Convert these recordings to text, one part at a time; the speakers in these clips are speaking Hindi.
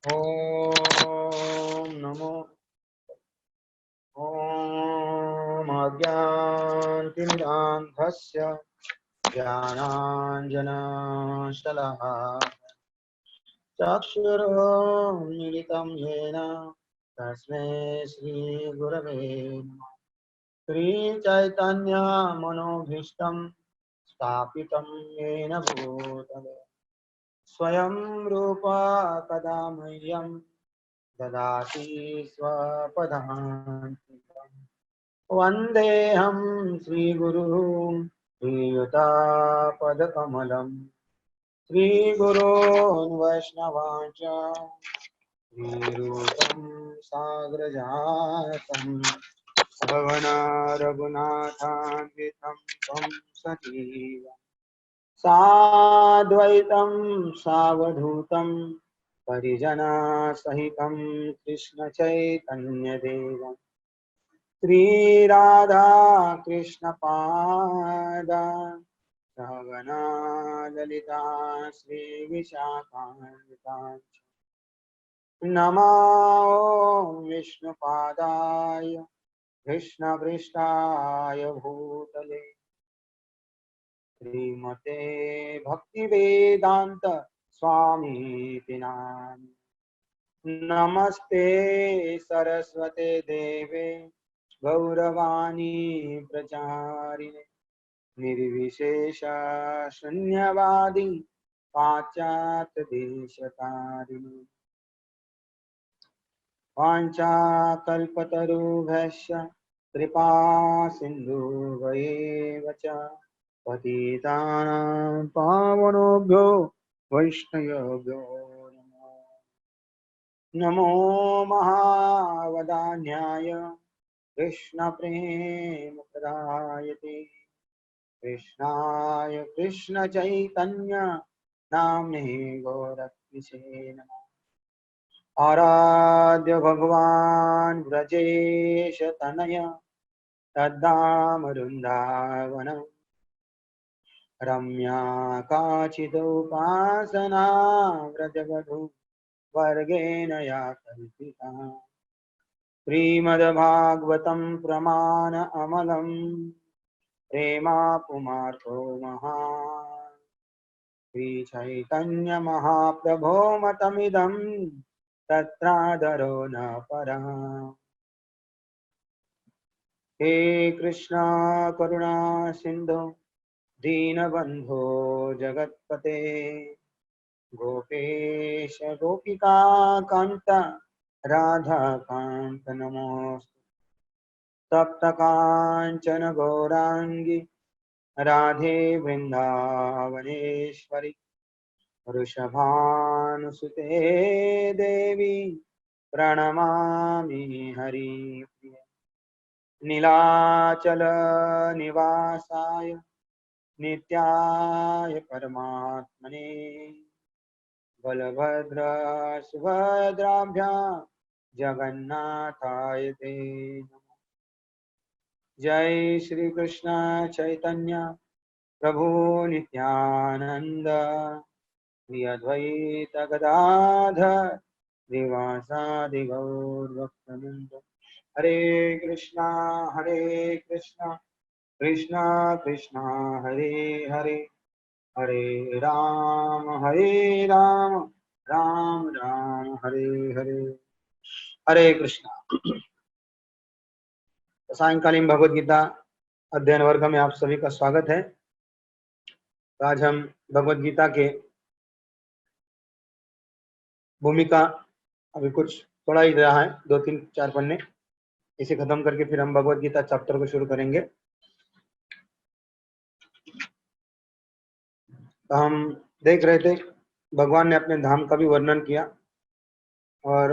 ॐ नमो ॐ अज्ञानतिमिरान्धस्य ज्ञानाञ्जनशलाकया चक्षुरुन्मीलितं येन तस्मै श्रीगुरवे नमः। श्रीचैतन्यमनोभीष्टं स्थापितं येन भूतले स्वयं रूपा कदा मह्यं ददाति स्वपदान्तिकम्। वन्देऽहं श्रीगुरुं श्रीयुतापदकमलं श्रीगुरोन् वैष्णवांश्च श्रीरूपं साग्रजातं भवना रघुनाथान्वितं तं सजीव साद्वैतं सावधूतं परिजनसहितं कृष्णचैतन्यदेवम् श्रीराधा कृष्णपादान् सहगना ललिता श्रीविशाखान्वितान् नमो विष्णुपादाय कृष्णपृष्ठाय भूतले श्रीमते भक्तिवेदान्त स्वामीति नामिने। नमस्ते सरस्वते देवे गौरवाणी प्रचारिणे निर्विशेष शून्यवादी पाश्चात्य देशतारिणे वाञ्छाकल्पतरुभ्यश्च कृपा सिन्धुभ्येव च पतितानां पावनेभ्यो वैष्णवेभ्यो नमो महावदान्याय कृष्णप्रेमप्रदायते कृष्णाय कृष्णचैतन्य नाम्ने गौरक्षसे नमः। आराध्य भगवान् व्रजेश तनय तद्धाम वृन्दावनं रम्या काचिदुपासना व्रजवधू वर्गेण या कल्पिता श्रीमद्भागवतं प्रमाण अमलं प्रेमापुमार्थो महान् श्रीचैतन्य महाप्रभो मतमिदं तत्रादरो न परः। हे कृष्णा करुणा सिन्धो दीनबन्धो जगत्पते गोपेश गोपिका कान्त राधा कान्त नमोस्तु। तप्त कांचन गौरांगी राधे वृंदावनेश्वरी वृषभानुसुते देवी प्रणमामि हरिप्रिय। नीलाचल निवासाय नित्याय परमात्मने बलभद्र सुभद्राभ्यां जगन्नाथाय ते नमः। जय श्री कृष्ण चैतन्य प्रभु नित्यानंद श्री अद्वैत गदाधर श्रीवासादि गौर भक्तवृंद। हरे कृष्णा कृष्णा कृष्णा हरे हरे हरे राम राम राम हरे हरे। हरे कृष्णा। सायंकालीन भगवद गीता अध्ययन वर्ग में आप सभी का स्वागत है। तो आज हम भगवद गीता के भूमिका अभी कुछ थोड़ा ही रहा है, 2-3-4 पन्ने, इसे खत्म करके फिर हम भगवद गीता चैप्टर को शुरू करेंगे। तो हम देख रहे थे भगवान ने अपने धाम का भी वर्णन किया और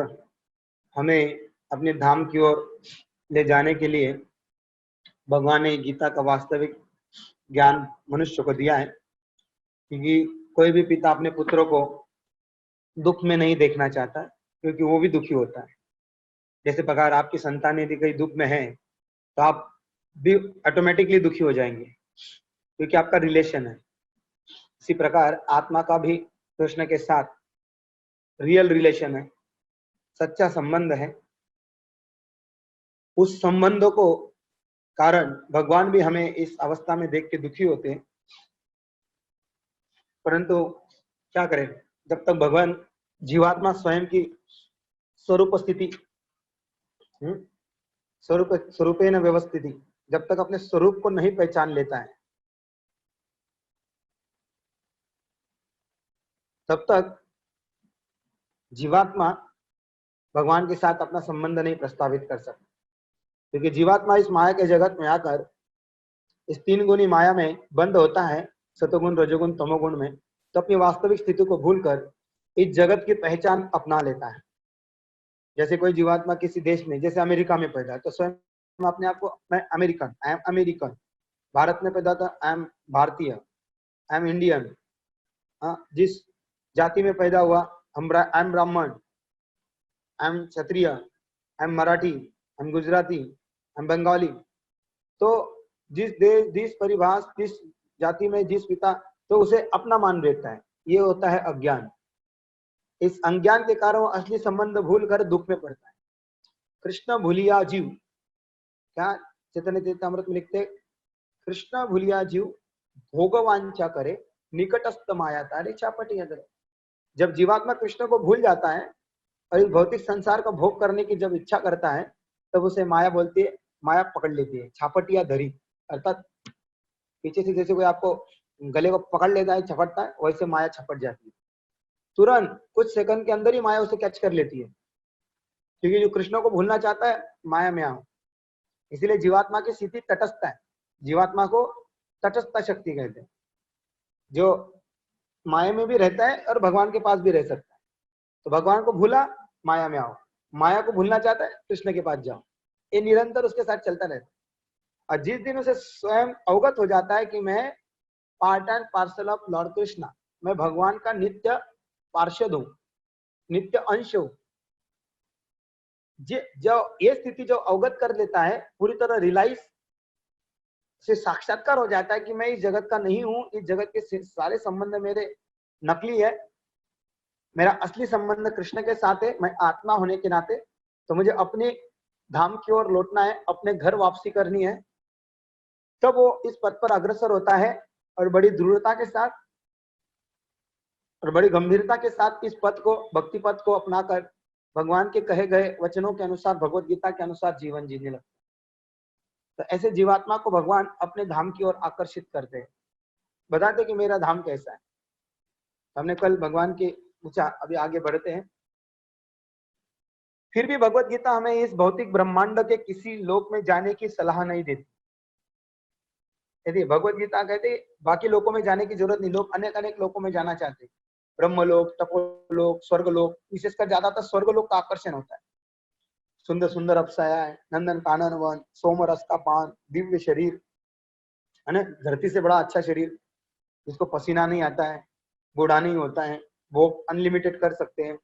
हमें अपने धाम की ओर ले जाने के लिए भगवान ने गीता का वास्तविक ज्ञान मनुष्य को दिया है, क्योंकि कोई भी पिता अपने पुत्रों को दुख में नहीं देखना चाहता, क्योंकि वो भी दुखी होता है। जैसे प्रकार आपकी संतान यदि कहीं दुख में है तो आप भी ऑटोमेटिकली दुखी हो जाएंगे, क्योंकि आपका रिलेशन है। इसी प्रकार आत्मा का भी कृष्ण के साथ रियल रिलेशन है, सच्चा संबंध है। उस संबंधों को कारण भगवान भी हमें इस अवस्था में देख के दुखी होते हैं, परंतु क्या करें, जब तक भगवान जीवात्मा स्वयं की स्वरूप स्थिति स्वरूपेण व्यवस्थिति, जब तक अपने स्वरूप को नहीं पहचान लेता है, तब तक जीवात्मा भगवान के साथ अपना संबंध नहीं प्रस्तावित कर सकता। क्योंकि जीवात्मा इस माया के जगत में आकर इस तीन गुणी माया में बंद होता है, सतोगुण, रजोगुण, तमोगुण में, तो अपनी वास्तविक स्थिति को भूलकर इस जगत की पहचान अपना लेता है। जैसे कोई जीवात्मा किसी देश में, जैसे अमेरिका में पैदा है, तो स्वयं अपने आप को मैं American, I am American. Bharat में पैदा था, आई एम भारतीय, आई एम इंडियन। जिस जाति में पैदा हुआ, आई एम ब्राह्मण, I am Kshatriya, I am Marathi, I am Gujarati, I am Bengali. तो जिस देश, जिस परिभाष, जिस जाति में जिस पिता, तो उसे अपना मान लेता है। ये होता है अज्ञान। इस अज्ञान के कारण वो असली संबंध भूल कर दुख में पड़ता है। कृष्ण भूलिया जीव, क्या चैतन्य चरितामृत में लिखते, कृष्ण भूलिया जीव भोगवांछा करे, निकटस्थ माया तारे चापटी अदर। जब जीवात्मा कृष्ण को भूल जाता है और इस भौतिक संसार का भोग करने की जब इच्छा करता है, तब उसे माया बोलती है, माया पकड़ लेती है, छापटिया धरी। अर्थात पीछे से जैसे कोई आपको गले को पकड़ लेता है, छपटता है, वैसे माया छपट जाती है। तुरंत कुछ सेकंड के अंदर ही माया उसे कैच कर लेती है, क्योंकि जो कृष्ण को भूलना चाहता है माया में आओ। इसीलिए जीवात्मा की स्थिति तटस्थ है। जीवात्मा को तटस्थ शक्ति कहते हैं, जो माया में भी रहता है और भगवान के पास भी रह सकता है। तो भगवान को भूला, माया में आओ, माया को भूलना चाहता है, कृष्ण के पास जाओ। ये निरंतर उसके साथ चलता रहता है। और जिस दिन उसे स्वयं अवगत हो जाता है कि मैं part and parcel of Lord Krishna, मैं भगवान का नित्य पार्षद हूं, नित्य अंश हूं, जो ये स्थिति जो अवगत कर लेता है, पूरी तरह रियलाइज से साक्षात्कार हो जाता है कि मैं इस जगत का नहीं हूं, इस जगत के सारे संबंध मेरे नकली है, मेरा असली संबंध कृष्ण के साथ है। मैं आत्मा होने के नाते तो मुझे अपने धाम की ओर लौटना है, अपने घर वापसी करनी है। तब वो इस पथ पर अग्रसर होता है और बड़ी दृढ़ता के साथ और बड़ी गंभीरता के साथ इस पथ को, भक्ति पथ को अपनाकर भगवान के कहे गए वचनों के अनुसार, भगवत गीता के अनुसार जीवन जीने लगता है। तो ऐसे जीवात्मा को भगवान अपने धाम की ओर आकर्षित करते हैं, बताते कि मेरा धाम कैसा है। हमने कल भगवान के पूछा, अभी आगे बढ़ते हैं। फिर भी भगवत गीता हमें इस भौतिक ब्रह्मांड के किसी लोक में जाने की सलाह नहीं देती। यदि भगवत गीता कहते बाकी लोकों में जाने की जरूरत नहीं, लोग अनेक अनेक लोकों में जाना चाहते, ब्रह्मलोक, तपोलोक, स्वर्गलोक, विशेषकर ज्यादातर स्वर्गलोक का आकर्षण होता है। सुंदर सुंदर अप्सराएं, नंदन कानन वन, सोमरस का पान, दिव्य शरीर, है ना, धरती से बड़ा अच्छा शरीर, जिसको पसीना नहीं आता है, बूढ़ा नहीं होता है, वो अनलिमिटेड कर सकते हैं।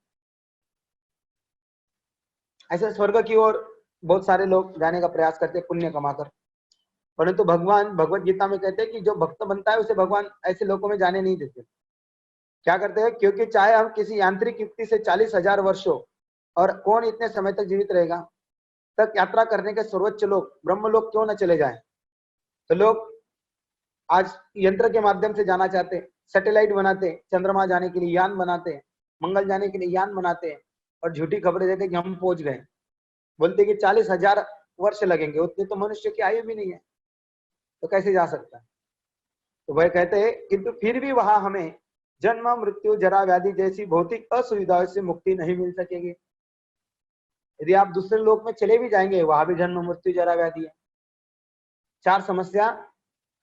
ऐसे स्वर्ग की ओर बहुत सारे लोग जाने का प्रयास करते हैं पुण्य कमाकर, परंतु भगवान भगवत गीता में कहते हैं कि जो भक्त बनता है उसे भगवान ऐसे लोगों में जाने नहीं देते। क्या करते हैं, क्योंकि चाहे हम किसी यांत्रिक युक्ति से 40,000 वर्षों, और कौन इतने समय तक जीवित रहेगा, तक यात्रा करने के सर्वोच्च लोक ब्रह्मलोक क्यों न चले जाएं। तो लोग आज यंत्र के माध्यम से जाना चाहते हैं, सैटेलाइट बनाते, चंद्रमा जाने के लिए यान बनाते, मंगल जाने के लिए यान बनाते, और झूठी खबरें देते कि हम पहुंच गए। बोलते कि 40,000 वर्ष लगेंगे, उतनी तो मनुष्य की आयु भी नहीं है, तो कैसे जा सकता है। तो वह कहते हैं किंतु फिर भी वहां हमें जन्म, मृत्यु, जरा, व्याधि जैसी भौतिक असुविधाओं से मुक्ति नहीं मिल सकेगी। यदि आप दूसरे लोक में चले भी जाएंगे, वहां भी जन्म, मृत्यु, जरा, व्याधि है। 4 समस्या,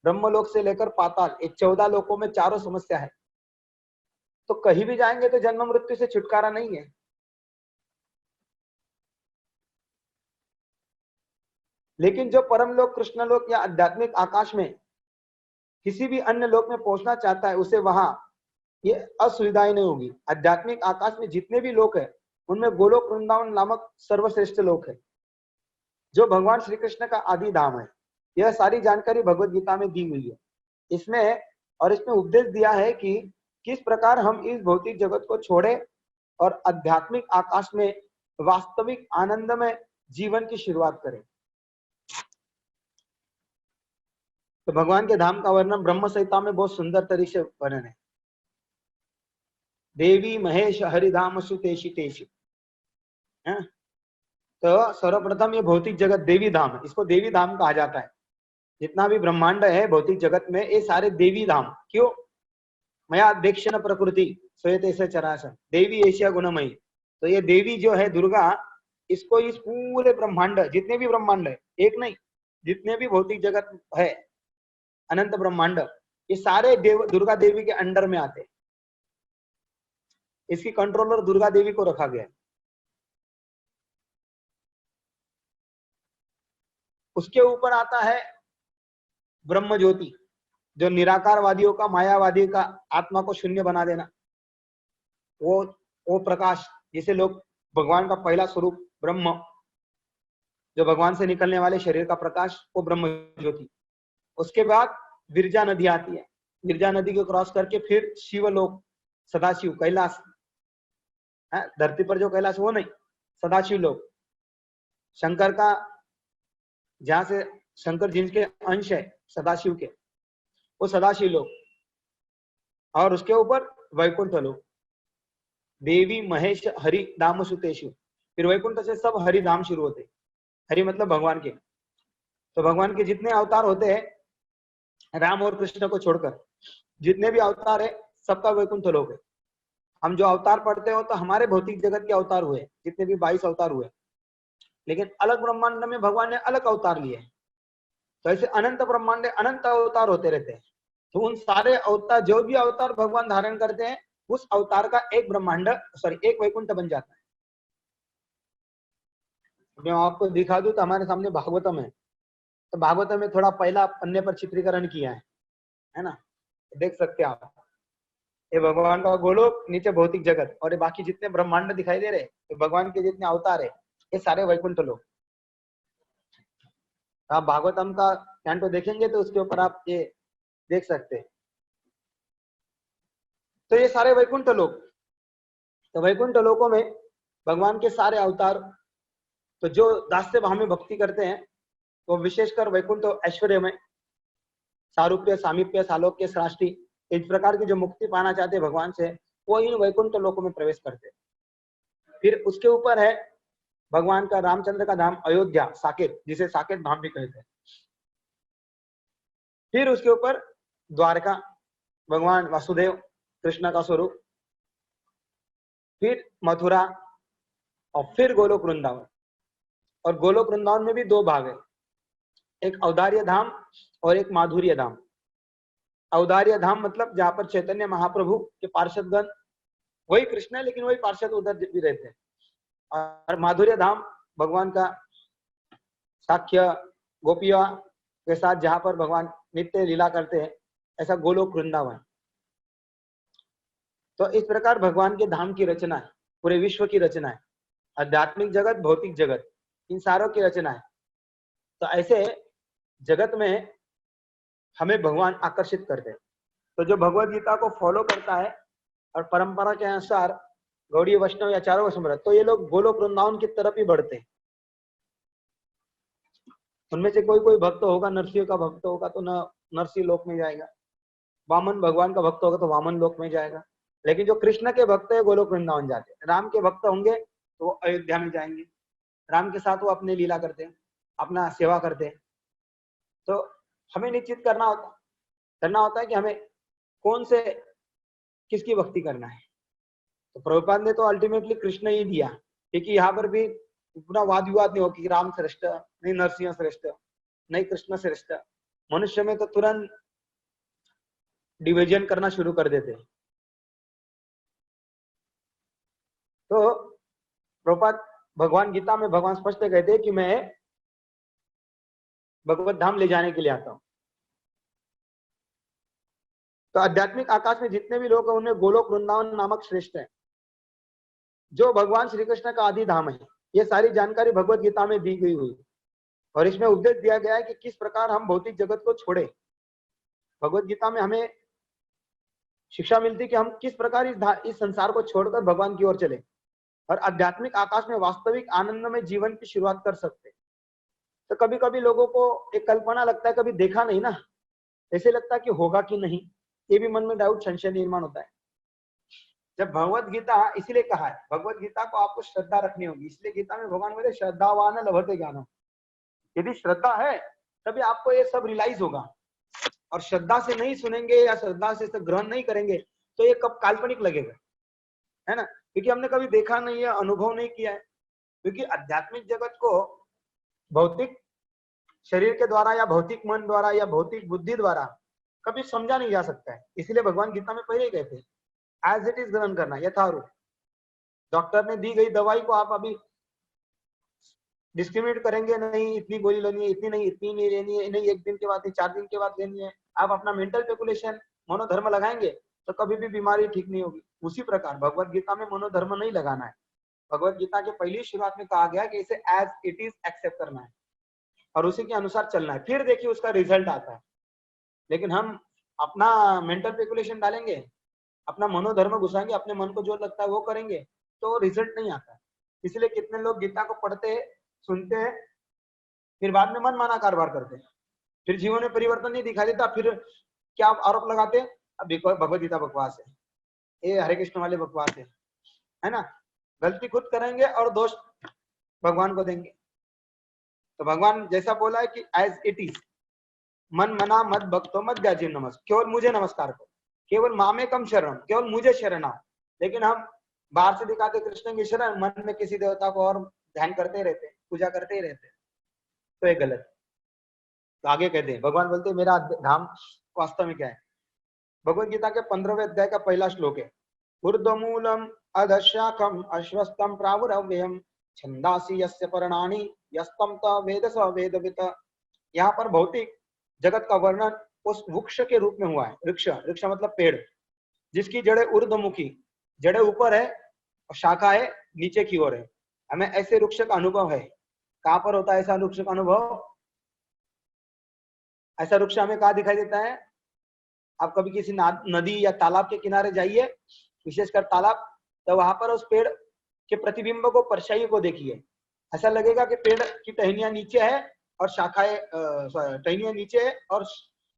ब्रह्मलोक से लेकर पाताल, ये 14 लोकों में चारों समस्या है। तो कहीं भी जाएंगे तो जन्म मृत्यु से छुटकारा नहीं है। लेकिन जो परम लोक, कृष्ण लोक या आध्यात्मिक आकाश में किसी भी अन्य लोक में पहुंचना चाहता है, उसे वहां ये असुविधाएं नहीं होगी। आध्यात्मिक आकाश में जितने भी लोक है, उनमें गोलोक वृंदावन नामक सर्वश्रेष्ठ लोक है, जो भगवान श्री कृष्ण का आदि धाम है। यह सारी जानकारी भगवत गीता में दी हुई है। इसमें उपदेश दिया है कि किस प्रकार हम इस भौतिक जगत को छोड़े और आध्यात्मिक आकाश में वास्तविक आनंदमय जीवन की शुरुआत करें। तो भगवान के धाम का वर्णन ब्रह्म संहिता में बहुत सुंदर तरीके से वर्णन है। देवी महेश हरिधाम सुतेशी तेशी। तो सर्वप्रथम ये भौतिक जगत देवी धाम है, इसको देवी धाम कहा जाता है। जितना भी ब्रह्मांड है भौतिक जगत में, ये सारे देवी धाम। क्यों? मया अध्यक्षण प्रकृति स्वयते से चराचर देवी एशिया गुणमयी। तो ये देवी जो है दुर्गा, इसको इस पूरे ब्रह्मांड, जितने भी ब्रह्मांड है, एक नहीं, जितने भी भौतिक जगत है, अनंत ब्रह्मांड, ये सारे दुर्गा देवी के अंडर में आते हैं। इसकी कंट्रोलर दुर्गा देवी को रखा गया है। उसके ऊपर आता है ब्रह्म ज्योति, जो निराकारवादियों का, मायावादी का आत्मा को शून्य बना देना, वो प्रकाश, जिसे लोग भगवान का पहला स्वरूप ब्रह्म, जो भगवान से निकलने वाले शरीर का प्रकाश, वो ब्रह्म ज्योति। उसके बाद विरजा नदी आती है, विरजा नदी को क्रॉस करके फिर शिवलोक, सदाशिव, कैलाश, धरती पर जो कैलाश वो नहीं, सदाशिव लोक, शंकर का, जहां से शंकर जिनके अंश है सदाशिव के, वो सदाशिव लोक। और उसके ऊपर वैकुंठ लोक, देवी महेश हरि धाम सुतेशु। फिर वैकुंठ से सब हरि धाम शुरू होते। हरि मतलब भगवान के। तो भगवान के जितने अवतार होते हैं, राम और कृष्ण को छोड़कर जितने भी अवतार है, सबका वैकुंठ लोक है। हम जो अवतार पढ़ते हो तो हमारे भौतिक जगत के अवतार हुए, जितने भी 22 अवतार हुए, लेकिन अलग ब्रह्मांड में भगवान ने अलग अवतार लिए। तो ऐसे अनंत ब्रह्मांड अनंत अवतार होते रहते हैं। तो उन सारे अवतार, जो भी अवतार भगवान धारण करते हैं, उस अवतार का एक ब्रह्मांड, एक वैकुंठ बन जाता है। मैं आपको दिखा दूं तो हमारे सामने भागवतम है। तो भागवतम में थोड़ा पहला पन्ने पर चित्रीकरण किया है ना, देख सकते हैं आप। ये भगवान का गोलोक, नीचे भौतिक जगत, और ये बाकी जितने ब्रह्मांड दिखाई दे रहे हैं, तो भगवान के जितने अवतार है, ये सारे वैकुंठ लोक। आप भागवतम का कैंटो देखेंगे तो उसके ऊपर आप ये देख सकते हैं। तो ये सारे वैकुंठ लोक। तो वैकुंठ लोकों में भगवान के सारे अवतार, तो जो दास्य भाव में भक्ति करते हैं, वो विशेषकर वैकुंठ ऐश्वर्य में, सारूप्य, सामीप्य, सालोक्य, सृष्टि, इस प्रकार की जो मुक्ति पाना चाहते हैं भगवान से, वो इन वैकुंठ लोकों में प्रवेश करते हैं। फिर उसके ऊपर है भगवान का रामचंद्र का धाम अयोध्या, साकेत, जिसे साकेत धाम भी कहते हैं। फिर उसके ऊपर द्वारका, भगवान वासुदेव कृष्ण का स्वरूप। फिर मथुरा, और फिर गोलोक वृंदावन। और गोलोक वृंदावन में भी दो भाग है, एक औदार्य धाम और एक माधुर्य धाम। औदार्य धाम मतलब जहां पर चैतन्य महाप्रभु के पार्षदगण, वही कृष्ण है लेकिन वही पार्षद उधर भी रहते हैं। और माधुर्य धाम भगवान का साख्य गोपिया के साथ जहां पर भगवान नित्य लीला करते हैं, ऐसा गोलोक वृंदावन। तो इस प्रकार भगवान के धाम की रचना है, पूरे विश्व की रचना है, आध्यात्मिक जगत, भौतिक जगत, इन सारों की रचना है। तो ऐसे जगत में हमें भगवान आकर्षित करते हैं। तो जो भगवत गीता को फॉलो करता है और परंपरा के अनुसार गौड़ी वैष्णव या चारों वैष्णव, तो ये लोग गोलोक वृंदावन की तरफ ही बढ़ते हैं। उनमें से कोई कोई भक्त होगा, नरसिंह का भक्त होगा तो नरसिंह लोक में जाएगा, वामन भगवान का भक्त होगा तो वामन लोक में जाएगा। लेकिन जो कृष्ण के भक्त है गोलोक वृंदावन जाते हैं। राम के भक्त होंगे तो वो अयोध्या में जाएंगे, राम के साथ वो अपने लीला करते हैं, अपना सेवा करते हैं। तो हमें निश्चित करना होता है कि हमें कौन से, किसकी भक्ति करना है। तो प्रभुपाद ने तो अल्टीमेटली कृष्ण ही दिया, क्योंकि यहाँ पर भी पूरा वाद विवाद नहीं हो कि राम श्रेष्ठ, नहीं नरसिंह श्रेष्ठ, नहीं कृष्ण श्रेष्ठ। मनुष्य में तो तुरंत डिवीजन करना शुरू कर देते हैं। तो प्रभुपाद भगवान गीता में भगवान स्पष्ट कहते हैं कि मैं भगवत धाम ले जाने के लिए आता हूं। तो आध्यात्मिक आकाश में जितने भी लोग हैं, उनमें गोलोक वृंदावन नामक श्रेष्ठ है, जो भगवान श्री कृष्ण का आदि धाम है। ये सारी जानकारी भगवत गीता में दी गई हुई, और इसमें उपदेश दिया गया है कि किस प्रकार हम भौतिक जगत को छोड़े। भगवत गीता में हमें शिक्षा मिलती कि हम किस प्रकार इस संसार को छोड़कर भगवान की ओर चले। और आध्यात्मिक आकाश में वास्तविक आनंद में जीवन की शुरुआत कर सकते हैं। तो कभी कभी लोगों को एक कल्पना लगता है, कभी देखा नहीं ना, ऐसे लगता है कि होगा कि नहीं, ये भी मन में डाउट संशय निर्माण होता है। जब भगवत गीता, इसीलिए कहा है भगवत गीता को आपको श्रद्धा रखनी होगी, इसलिए गीता में भगवान बोले श्रद्धावान लभते ज्ञानम। यदि श्रद्धा है तभी आपको ये सब रियलाइज होगा, और श्रद्धा से नहीं सुनेंगे या श्रद्धा से ग्रहण नहीं करेंगे तो ये कब काल्पनिक लगेगा, है ना, क्योंकि हमने कभी देखा नहीं है, अनुभव नहीं किया है। क्योंकि आध्यात्मिक जगत को भौतिक शरीर के द्वारा या भौतिक मन द्वारा या भौतिक बुद्धि द्वारा कभी समझा नहीं जा सकता है। इसलिए भगवान गीता में पहले ही कहते हैं एज इट इज ग्रहण करना, यथारूप। डॉक्टर ने दी गई दवाई को आप अभी डिस्क्रिमिनेट करेंगे नहीं, इतनी गोली लेनी है, इतनी नहीं, इतनी नहीं लेनी है, नहीं 1 दिन के बाद, नहीं 4 दिन के बाद लेनी है। आप अपना मेंटल कैलकुलेशन मनोधर्म लगाएंगे तो कभी भी बीमारी ठीक नहीं होगी। उसी प्रकार भगवत गीता में मनोधर्म नहीं लगाना है। भगवत गीता के पहली शुरुआत में कहा गया कि इसे एज इट इज एक्सेप्ट करना है और उसी के अनुसार चलना है, फिर देखिए उसका रिजल्ट आता है। लेकिन हम अपना मेंटल कैलकुलेशन डालेंगे, अपना मनोधर्म घुसाएंगे, अपने मन को जो लगता है वो करेंगे, तो रिजल्ट नहीं आता। इसलिए कितने लोग गीता को पढ़ते हैं, सुनते हैं, फिर बाद में मन माना कारोबार करते हैं, फिर जीवन में परिवर्तन नहीं दिखाई देता, फिर क्या आरोप लगाते हैं, अब भगवत गीता बकवास है, ये हरे कृष्ण वाले बकवास है ना। गलती खुद करेंगे और दोष भगवान को देंगे। तो भगवान जैसा बोला है कि एज इट इज, मन मना मत भक्तो मत त्याजी नमस्कार, केवल मुझे नमस्कार करो, केवल मामे कम शरण, केवल मुझे शरण आओ। लेकिन हम बाहर से दिखाते कृष्ण की शरण, मन में किसी देवता को और ध्यान करते रहते, पूजा करते ही रहते, तो ये गलत। तो आगे कहते हैं, भगवान बोलते हैं मेरा धाम वास्तव में क्या है। भगवत गीता के 15वें अध्याय का पहला श्लोक है, ऊर्ध्वमूलम अधशाखम अश्वस्तम प्रावुरव्ययम छंदासी यस्य पर्णानि यस्तम त वेद स वेदवित। यहाँ पर भौतिक जगत का वर्णन उस वृक्ष के रूप में हुआ है। वृक्ष, वृक्ष मतलब पेड़, जिसकी जड़ें ऊर्ध्वमुखी, जड़ें ऊपर है और शाखाएं नीचे की ओर है। हमें ऐसे वृक्ष का अनुभव है। कहाँ पर होता है ऐसा वृक्ष का अनुभव? ऐसा वृक्ष हमें कहाँ दिखाई देता है? आप कभी किसी नदी या तालाब के किनारे जाइए, विशेषकर तालाब, तो वहां पर उस पेड़ के प्रतिबिंब को, परछाई को देखिए, ऐसा लगेगा कि पेड़ की टहनियां नीचे है और शाखाएं, टहनियां नीचे है और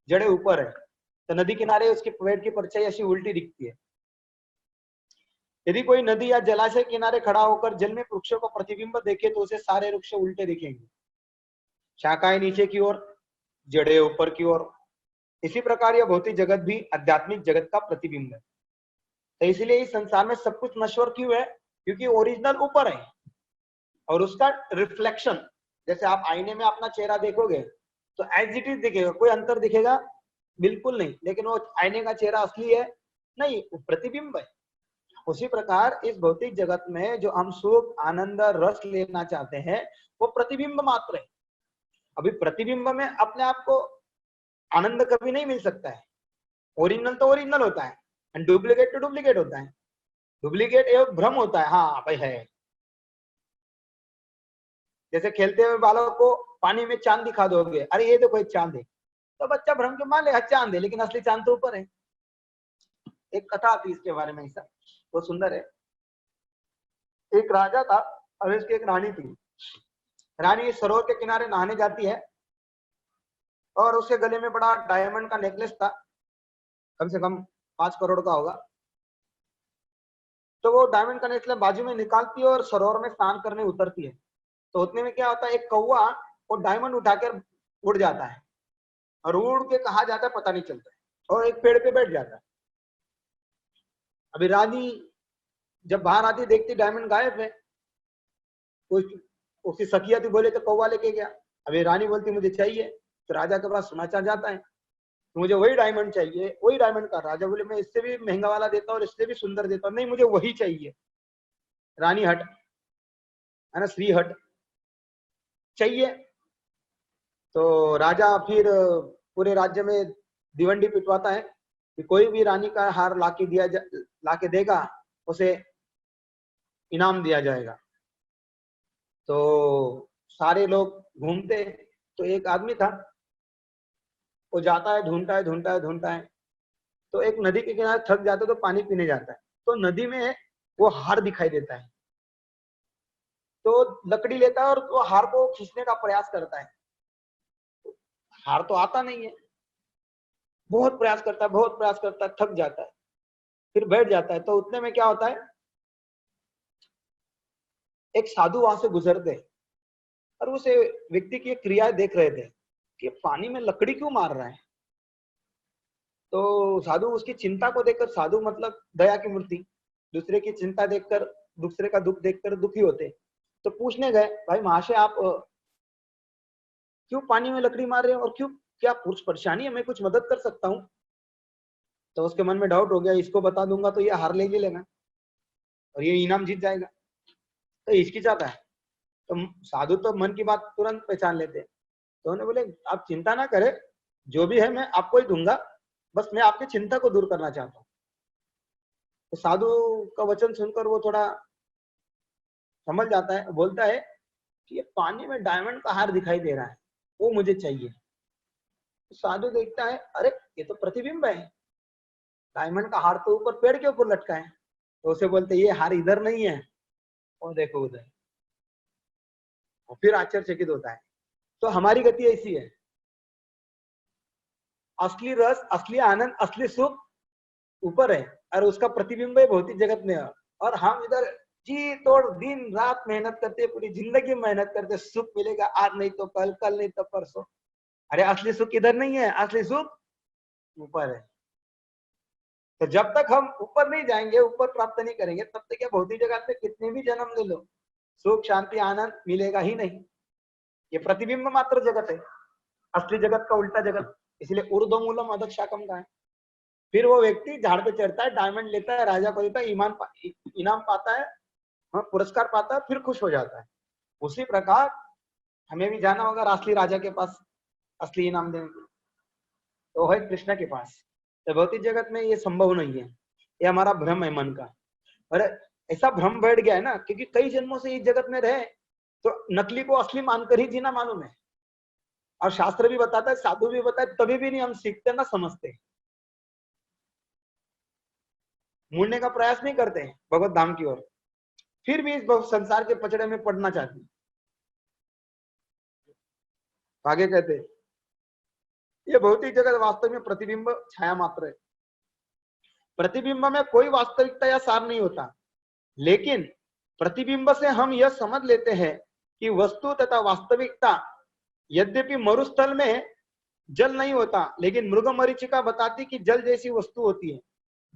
जड़ें ऊपर है। तो नदी किनारे उसके पेड़ की परछाई ऐसी उल्टी दिखती है। यदि कोई नदी या जलाशय किनारे खड़ा होकर जल में वृक्षों को प्रतिबिंब देखे तो उसे सारे वृक्ष उल्टे दिखेंगे, शाखाएं नीचे की ओर, जड़ें ऊपर की ओर। इसी प्रकार यह भौतिक जगत भी आध्यात्मिक जगत का प्रतिबिंब है। तो इसलिए इस संसार में सब कुछ नश्वर क्यों है? क्योंकि ओरिजिनल ऊपर है और उसका रिफ्लेक्शन, जैसे आप आईने में अपना चेहरा देखोगे तो एज इट इज दिखेगा, कोई अंतर दिखेगा? बिल्कुल नहीं। लेकिन वो आईने का चेहरा असली है? नहीं, वो प्रतिबिंब है। उसी प्रकार इस भौतिक जगत में जो हम सुख आनंद रस लेना चाहते हैं वो प्रतिबिंब मात्र है। अभी प्रतिबिंब में अपने आप को आनंद कभी नहीं मिल सकता है। ओरिजिनल तो ओरिजिनल होता है और डुप्लीकेट तो डुप्लीकेट होता है। डुप्लीकेट एक भ्रम होता है, हाँ भाई है। जैसे खेलते हुए बालक को पानी में चांद दिखा दोगे, अरे ये देखो एक चांद है, तो बच्चा भ्रम के मान लेगा चांद है, लेकिन असली चांद तो ऊपर है। एक कथा आती इसके बारे में, ऐसा वो सुंदर है। एक राजा था और उसकी एक रानी थी। रानी सरोवर के किनारे नहाने जाती है और उसके गले में बड़ा डायमंड का नेकलेस था, कम से कम 5 करोड़ का होगा। तो वो डायमंड का नेकलेस बाजू में निकालती है और सरोवर में स्नान करने उतरती है। तो उतने में क्या होता है, एक कौवा वो डायमंड उठाकर उड़ जाता है और उड़ के कहा जाता है पता नहीं चलता है, और एक पेड़ पे बैठ जाता है। अभी रानी जब बाहर आती देखती डायमंड गायब है। उसकी सखिया थी, बोले तो कौवा लेके गया। अभी रानी बोलती मुझे चाहिए, तो राजा के पास समाचार जाता है, तो मुझे वही डायमंड चाहिए, वही डायमंड का। राजा बोले मैं इससे भी महंगा वाला देता हूँ और इससे भी सुंदर देता हूँ। नहीं, मुझे वही चाहिए। रानी हट, है ना, श्री हट चाहिए। तो राजा फिर पूरे राज्य में दिवंडी पिटवाता है कि कोई भी रानी का हार लाके देगा उसे इनाम दिया जाएगा। तो सारे लोग घूमते, तो एक आदमी था, वो जाता है, ढूंढता है ढूंढता है ढूंढता है, तो एक नदी के किनारे थक जाता है तो पानी पीने जाता है। तो नदी में वो हार दिखाई देता है। तो लकड़ी लेता है और वो हार को खींचने का प्रयास करता है, हार तो आता नहीं है, बहुत प्रयास करता है, बहुत प्रयास करता है, थक जाता है, फिर बैठ जाता है। तो उतने में क्या होता है, एक साधु वहां से गुजरते हैं और उस व्यक्ति की क्रियाएं देख रहे थे कि पानी में लकड़ी क्यों मार रहा है। तो साधु उसकी चिंता को देखकर, साधु मतलब दया की मूर्ति, दूसरे की चिंता देखकर, दूसरे का दुख देखकर दुखी होते, तो पूछने गए, भाई महाशय आप क्यों पानी में लकड़ी मार रहे हो और क्यों, क्या कुछ परेशानी है, मैं कुछ मदद कर सकता हूँ। तो उसके मन में डाउट हो गया, इसको बता दूंगा तो ये हार ले लेगा और ये इनाम जीत जाएगा, तो हिचकिचाता है। तो साधु तो मन की बात तुरंत पहचान लेते, तो उन्हें बोले आप चिंता ना करें, जो भी है मैं आपको ही दूंगा, बस मैं आपकी चिंता को दूर करना चाहता हूँ। तो साधु का वचन सुनकर वो थोड़ा समझ जाता है, बोलता है कि ये पानी में डायमंड का हार दिखाई दे रहा है, वो मुझे चाहिए। तो साधु देखता है, अरे ये तो प्रतिबिंब है, डायमंड का हार तो ऊपर पेड़ के ऊपर लटका है। तो उसे बोलते ये हार इधर नहीं है, और देखो उधर, और फिर आश्चर्यचकित होता है। तो हमारी गति ऐसी है, असली रस, असली आनंद, असली सुख ऊपर है और उसका प्रतिबिंब है भौतिक जगत में है, और हम इधर जी तोड़ दिन रात मेहनत करते, पूरी जिंदगी मेहनत करते, सुख मिलेगा आज नहीं तो कल, कल नहीं तो परसों। अरे असली सुख इधर नहीं है, असली सुख ऊपर है। तो जब तक हम ऊपर नहीं जाएंगे, ऊपर प्राप्त नहीं करेंगे, तब तक भौतिक जगत में कितने भी जन्म ले लो, सुख शांति आनंद मिलेगा ही नहीं। ये प्रतिबिंब मात्र जगत है, असली जगत का उल्टा जगत। इसलिए ऊर्ध्वमूलम अधः शाखम का है। फिर वो व्यक्ति झाड़ पे चढ़ता है, डायमंड लेता है, राजा को देता है, इनाम पाता है, हाँ पुरस्कार पाता है, फिर खुश हो जाता है। उसी प्रकार हमें भी जाना होगा असली राजा के पास, असली इनाम देने के लिए, तो है कृष्ण के पास। तो भौतिक जगत में ये संभव नहीं है, ये हमारा भ्रम है मन का। और ऐसा भ्रम बैठ गया है ना, क्योंकि कई जन्मों से इस जगत में रहे, तो नकली को असली मानकर ही जीना मालूम है। और शास्त्र भी बताता है, साधु भी बताए, तभी भी नहीं हम सीखते ना समझते, मुड़ने का प्रयास नहीं करते हैं भगवत धाम की ओर, फिर भी इस संसार के पचड़े में पड़ना चाहते हैं। आगे कहते हैं, ये भौतिक जगत वास्तव में प्रतिबिंब छाया मात्र है। प्रतिबिंब में कोई वास्तविकता या सार नहीं होता, लेकिन प्रतिबिंब से हम यह समझ लेते हैं कि वस्तु तथा वास्तविकता, यद्यपि मरुस्थल में जल नहीं होता, लेकिन मृग मरीचिका बताती कि जल जैसी वस्तु होती है।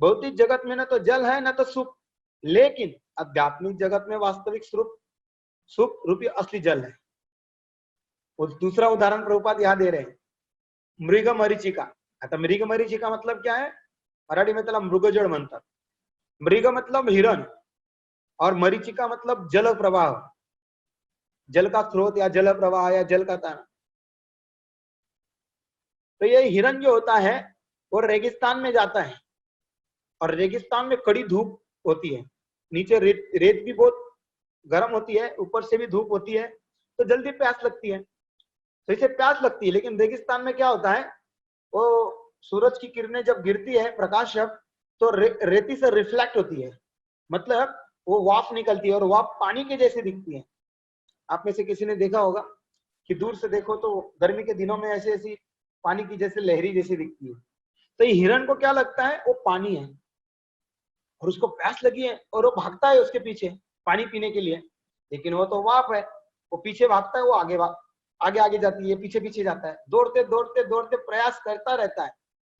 भौतिक जगत में न तो जल है न तो सुख, लेकिन आध्यात्मिक जगत में वास्तविक सुख रूपी असली जल है। दूसरा उदाहरण प्रभुपाद यहाँ दे रहे हैं, मृग मरीचिका। आता मृग मरीचिका मतलब क्या है, मराठी में त्याला मृगजळ म्हणतात। मृग मतलब हिरण और मरीचिका मतलब जल प्रवाह, जल का स्रोत या जल प्रवाह या जल का ताना। तो ये हिरण जो होता है वो रेगिस्तान में जाता है, और रेगिस्तान में कड़ी धूप होती है, नीचे रेत भी बहुत गर्म होती है, ऊपर से भी धूप होती है, तो जल्दी प्यास लगती है। तो इसे प्यास लगती है, लेकिन रेगिस्तान में क्या होता है, वो सूरज की किरणें जब गिरती है, प्रकाश जब, तो रेती से रिफ्लेक्ट होती है, मतलब वो वाफ निकलती है, और वाफ पानी के जैसे दिखती है। आप में से किसी ने देखा होगा कि दूर से देखो तो गर्मी के दिनों में ऐसे ऐसी पानी की जैसे लहरी जैसी दिखती है। तो ये हिरण को क्या लगता है, वो पानी है और उसको प्यास लगी है, और वो भागता है उसके पीछे पानी पीने के लिए, लेकिन वो तो वाफ है, वो पीछे भागता है, वो आगे आगे जाती है, पीछे पीछे जाता है, दौड़ते दौड़ते दौड़ते प्रयास करता रहता है,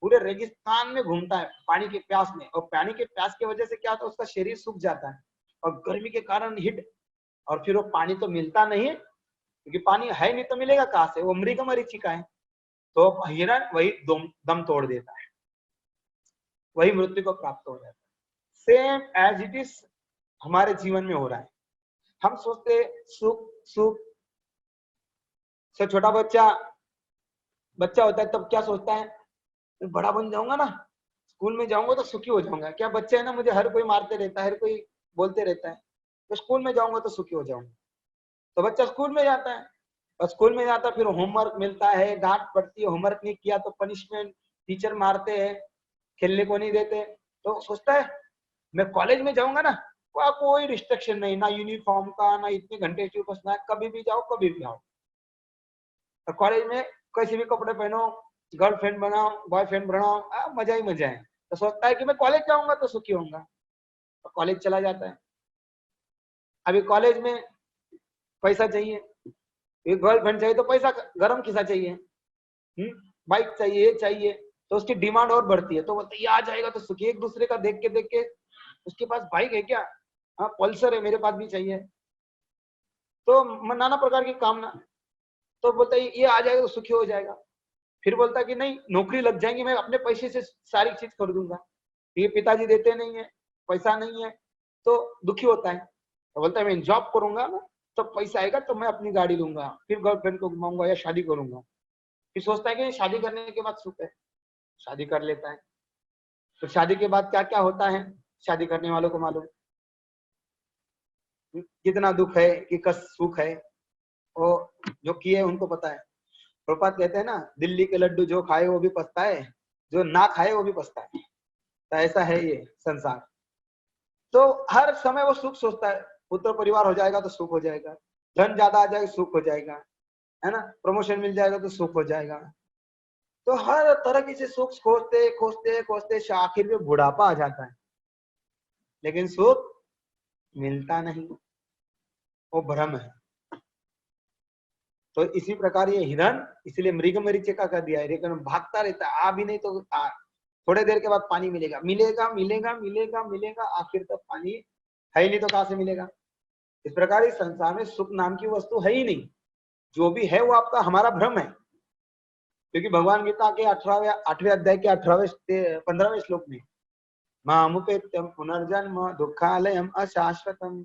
पूरे रेगिस्तान में घूमता है पानी की प्यास में। और पानी की प्यास की वजह से क्या होता है, उसका शरीर सूख जाता है और गर्मी के कारण हिट, और फिर वो पानी तो मिलता नहीं है, क्योंकि पानी है नहीं तो मिलेगा कहां से, वो मृग मरीचिका है। तो हिरण वही दम तोड़ देता है, वही मृत्यु को प्राप्त हो जाता है। सेम एज इट इज हमारे जीवन में हो रहा है। हम सोचते सुख सुख से, छोटा बच्चा होता है तब क्या सोचता है, बड़ा बन जाऊंगा ना, स्कूल में जाऊंगा तो सुखी हो जाऊंगा। क्या बच्चे है ना, मुझे हर कोई मारते रहता है, हर कोई बोलते रहता है, तो स्कूल में जाऊंगा तो सुखी हो जाऊंगा। तो बच्चा स्कूल में जाता है, और स्कूल में जाता है, फिर होमवर्क मिलता है, डांट पड़ती है, होमवर्क नहीं किया तो पनिशमेंट, टीचर मारते हैं, खेलने को नहीं देते, तो सोचता है मैं कॉलेज में जाऊंगा ना कोई रिस्ट्रिक्शन नहीं, ना यूनिफॉर्म का, ना इतने घंटे ट्यूब बसना है, कभी भी जाओ कभी भी आओ। तो कॉलेज में कैसे भी कपड़े पहनो, गर्लफ्रेंड बनाओ, बॉयफ्रेंड बनाओ, मजा ही मजा है। तो सोचता है कि मैं कॉलेज जाऊंगा तो सुखी होऊंगा, तो कॉलेज चला जाता है। अभी कॉलेज में पैसा चाहिए, गर्लफ्रेंड चाहिए तो पैसा गरम खिसा चाहिए, बाइक चाहिए, ये चाहिए, तो उसकी डिमांड और बढ़ती है। तो बोलते ये आ जाएगा तो सुखी। एक दूसरे का देख के उसके पास बाइक है क्या, हाँ पल्सर है, मेरे पास भी चाहिए। तो नाना प्रकार की कामना, तो बोलता है ये आ जाएगा तो सुखी हो जाएगा। फिर बोलता है कि नहीं, नौकरी लग जाएंगी, मैं अपने पैसे से सारी चीज खरीदूंगा, ये पिताजी देते नहीं है, पैसा नहीं है, तो दुखी होता है। तो बोलता है मैं जॉब करूंगा ना, तो पैसा आएगा तो मैं अपनी गाड़ी लूंगा, फिर गर्लफ्रेंड को घुमाऊंगा या शादी करूंगा। फिर सोचता है कि शादी करने के बाद सुख है, शादी कर लेता है। तो शादी के बाद क्या क्या होता है शादी करने वालों को मालूम, कितना दुख है कि कस सुख है, वो जो किए उनको पता है। प्रभुपाद कहते हैं ना, दिल्ली के लड्डू जो खाए वो भी पछताए, जो ना खाए वो भी पछताए। तो ऐसा है ये संसार। तो हर समय वो सुख सोचता है, पुत्र परिवार हो जाएगा तो सुख हो जाएगा, धन ज्यादा आ जाएगा सुख हो जाएगा, है ना, प्रमोशन मिल जाएगा तो सुख हो जाएगा। तो हर तरह की से सुख खोजते खोजते खोजते आखिर में बुढ़ापा आ जाता है, लेकिन सुख मिलता नहीं, वो भ्रम है। तो इसी प्रकार ये हिरण इसलिए मृग मरीचिका कर दिया है, लेकिन भागता रहता है, आ भी नहीं तो थोड़े देर के बाद पानी मिलेगा, मिलेगा मिलेगा मिलेगा मिलेगा, आखिर तक पानी है ही नहीं तो कहां से मिलेगा। इस प्रकार इस संसार में सुख नाम की वस्तु है ही नहीं, जो भी है वो आपका हमारा भ्रम है। क्योंकि भगवान गीता के 8वें अध्याय के 15वें श्लोक में मामुपेत्यम पुनर्जन्म दुखालयम अशाश्वतम,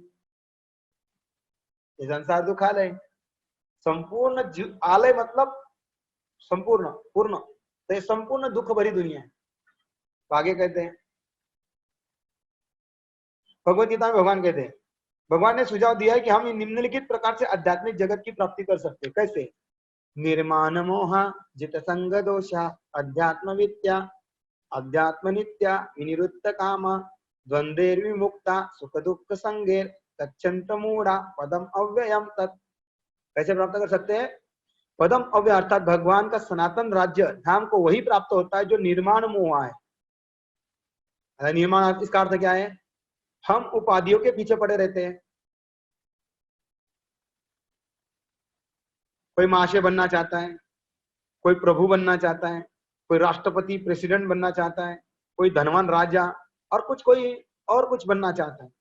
ये संसार दुखालय, संपूर्ण आलय मतलब संपूर्ण पूर्ण, तो ये संपूर्ण दुख भरी दुनिया है। तो आगे कहते हैं भगवत गीता में भगवान कहते हैं, भगवान ने सुझाव दिया है कि हम निम्नलिखित प्रकार से आध्यात्मिक जगत की प्राप्ति कर सकते हैं। कैसे? निर्माण मोहा जित संग दोषा अध्यात्म विद्या अध्यात्म नित्या विनिरुद्ध काम द्वंद्वेर विमुक्ता सुख दुख संगेर गच्छन्त मूढ़ा पदम अव्ययम तत्। कैसे प्राप्त कर सकते हैं? पदम अव्यय अर्थात भगवान का सनातन राज्य धाम को वही प्राप्त होता है जो निर्माण मोह है। निर्माण इसका अर्थ क्या है? हम उपाधियों के पीछे पड़े रहते हैं। कोई महाशय बनना चाहता है, कोई प्रभु बनना चाहता है, कोई राष्ट्रपति प्रेसिडेंट बनना चाहता है, कोई धनवान राजा और कोई और कुछ बनना चाहता है।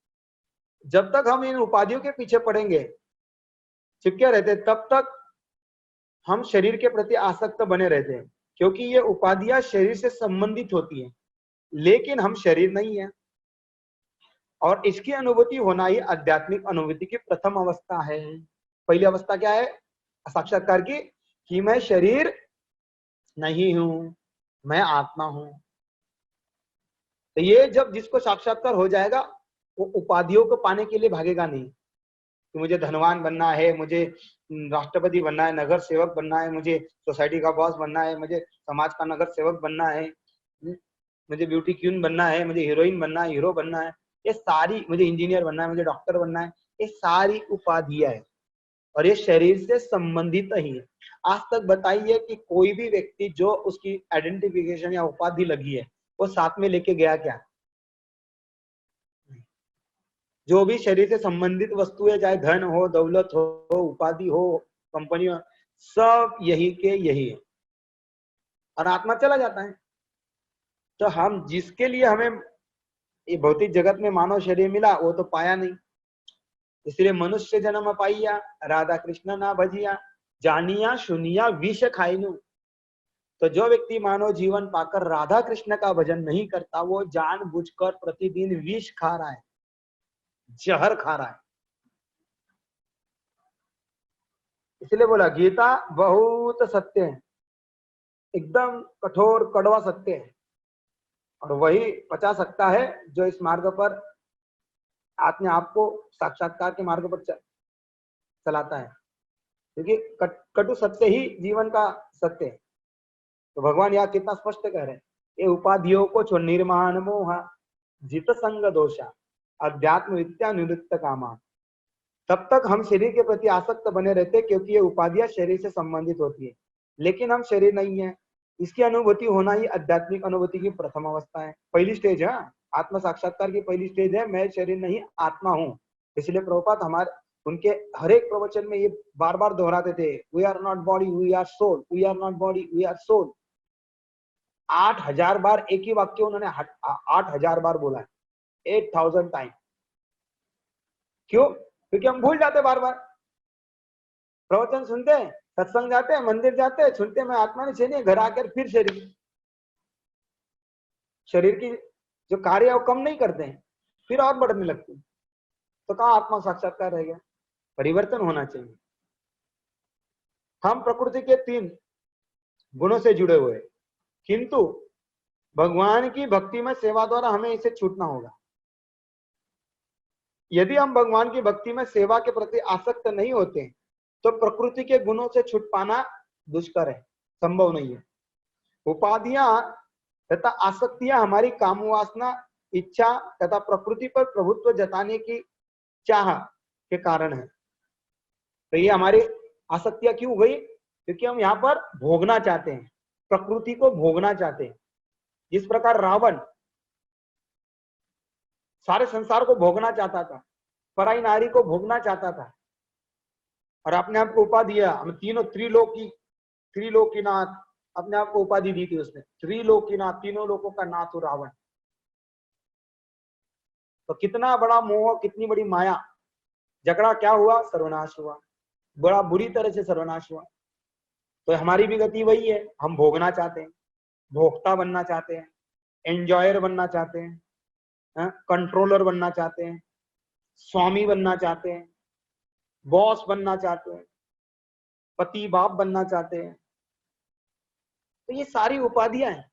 जब तक हम इन उपाधियों के पीछे पड़ेंगे, चिपके रहते, तब तक हम शरीर के प्रति आसक्त बने रहते हैं, क्योंकि ये उपाधियां शरीर से संबंधित होती हैं, लेकिन हम शरीर नहीं है। और इसकी अनुभूति होना ही आध्यात्मिक अनुभूति की प्रथम अवस्था है। पहली अवस्था क्या है साक्षात्कार की? कि मैं शरीर नहीं हूं, मैं आत्मा हूं। तो ये जब जिसको साक्षात्कार हो जाएगा, वो उपाधियों को पाने के लिए भागेगा नहीं कि मुझे धनवान बनना है, मुझे राष्ट्रपति बनना है, नगर सेवक बनना है, मुझे सोसाइटी का बॉस बनना है, मुझे समाज का नगर सेवक बनना है, मुझे ब्यूटी क्वीन बनना है, मुझे हीरोइन बनना है, हीरो बनना है, ये सारी, मुझे इंजीनियर बनना है, मुझे डॉक्टर बनना है, ये सारी उपाधियां है और ये शरीर से संबंधित ही है। आज तक बताइए कि कोई भी व्यक्ति जो उसकी आइडेंटिफिकेशन या उपाधि लगी है वो साथ में लेके गया क्या? जो भी शरीर से संबंधित वस्तु है, चाहे धन हो, दौलत हो, उपाधि हो, कंपनी हो, सब यही के यही है और आत्मा चला जाता है। तो हम जिसके लिए हमें ये भौतिक जगत में मानव शरीर मिला वो तो पाया नहीं, इसलिए मनुष्य जन्म पाइया राधा कृष्ण ना भजिया जानिया सुनिया विष खाइनु। तो जो व्यक्ति मानव जीवन पाकर राधा कृष्ण का भजन नहीं करता, वो जानबूझकर प्रतिदिन विष खा रहा है, जहर खा रहा है। इसलिए बोला गीता बहुत सत्य है, एकदम कठोर कड़वा सत्य है, और वही पचा सकता है जो इस मार्ग पर अपने आप को साक्षात्कार के मार्ग पर चलाता है, क्योंकि कटु सत्य ही जीवन का सत्य है। तो भगवान यहाँ कितना स्पष्ट कह रहे हैं, ये उपाधियों को छोड़ निर्माण मोह जित संग दोषा, अध्यात्म विद्या निवृत्त कामा। तब तक हम शरीर के प्रति आसक्त बने रहते क्योंकि ये उपाधियां शरीर से संबंधित होती है, लेकिन हम शरीर नहीं है। इसकी अनुभूति होना ही आध्यात्मिक अनुभूति की प्रथम अवस्था है, पहली स्टेज है। आत्म साक्षात्कार की पहली स्टेज है मैं शरीर नहीं आत्मा हूँ। इसलिए प्रभुपाद हमारे उनके हर एक प्रवचन में ये बार बार दोहराते थे, we are not body we are soul, we are not body we are soul. 8000 बार एक ही वाक्य उन्होंने 8000 बार बोला है, 8000 टाइम। क्यों? क्योंकि हम भूल जाते बार बार। प्रवचन सुनते हैं, सत्संग जाते हैं, मंदिर जाते हैं, सुनते हैं मैं आत्मा नहीं शरीर, घर आकर फिर शरीर की जो कार्य है वो कम नहीं करते हैं, फिर और बढ़ने लगते हैं। तो कहाँ आत्मा साक्षात्कार रह गया? परिवर्तन होना चाहिए। हम प्रकृति के 3 गुणों से जुड़े हुए, किंतु भगवान की भक्ति में सेवा द्वारा हमें इसे छूटना होगा। यदि हम भगवान की भक्ति में सेवा के प्रति आसक्त नहीं होते तो प्रकृति के गुणों से छूट पाना दुष्कर है, संभव नहीं है। उपाधियां तथा आसक्तियां हमारी काम वासना, इच्छा तथा प्रकृति पर प्रभुत्व जताने की चाह के कारण है। तो ये हमारी आसक्तियां क्यों हुई? क्योंकि हम यहाँ पर भोगना चाहते हैं, प्रकृति को भोगना चाहते हैं। जिस प्रकार रावण सारे संसार को भोगना चाहता था, पराई नारी को भोगना चाहता था और अपने आप को उपाधि दिया, हम तीनों त्रिलोकीनाथ अपने आप को उपाधि दी थी उसने, त्रिलोकीनाथ, तीनों लोकों का नाथ हो रावण। तो कितना बड़ा मोह, कितनी बड़ी माया, झगड़ा क्या हुआ? सर्वनाश हुआ, बड़ा बुरी तरह से सर्वनाश हुआ। तो हमारी भी गति वही है, हम भोगना चाहते हैं, भोक्ता बनना चाहते हैं, एंजॉयर बनना चाहते हैं, कंट्रोलर बनना चाहते हैं, स्वामी बनना चाहते हैं, बॉस बनना चाहते हैं, पति बाप बनना चाहते हैं। तो ये सारी उपाधियां हैं,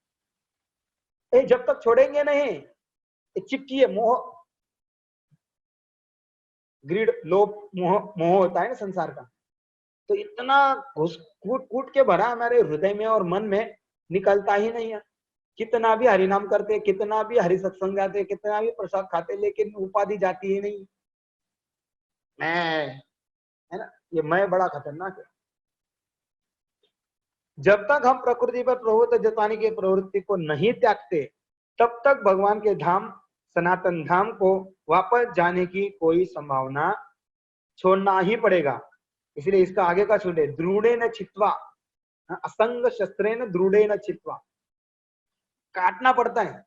ये जब तक छोड़ेंगे नहीं, ये चिपकी है। मोह, ग्रीड, लोभ, मोह होता है ना संसार का। तो इतना घुस कूट कूट के भरा हमारे हृदय में और मन में, निकलता ही नहीं है। कितना भी हरिनाम करते, कितना भी हरि सत्संग जाते, कितना भी प्रसाद खाते, लेकिन उपाधि जाती ही नहीं। मैं, है ना, ये मैं बड़ा खतरनाक है। जब तक हम प्रकृति पर प्रभुत्व जताने की प्रवृत्ति को नहीं त्यागते तब तक भगवान के धाम, सनातन धाम को वापस जाने की कोई संभावना छोड़ना ही पड़ेगा। इसलिए इसका आगे का सुने, द्रुड़े न छित्वा, असंग शस्त्रे न द्रुड़े न छित्वा, काटना पड़ता है।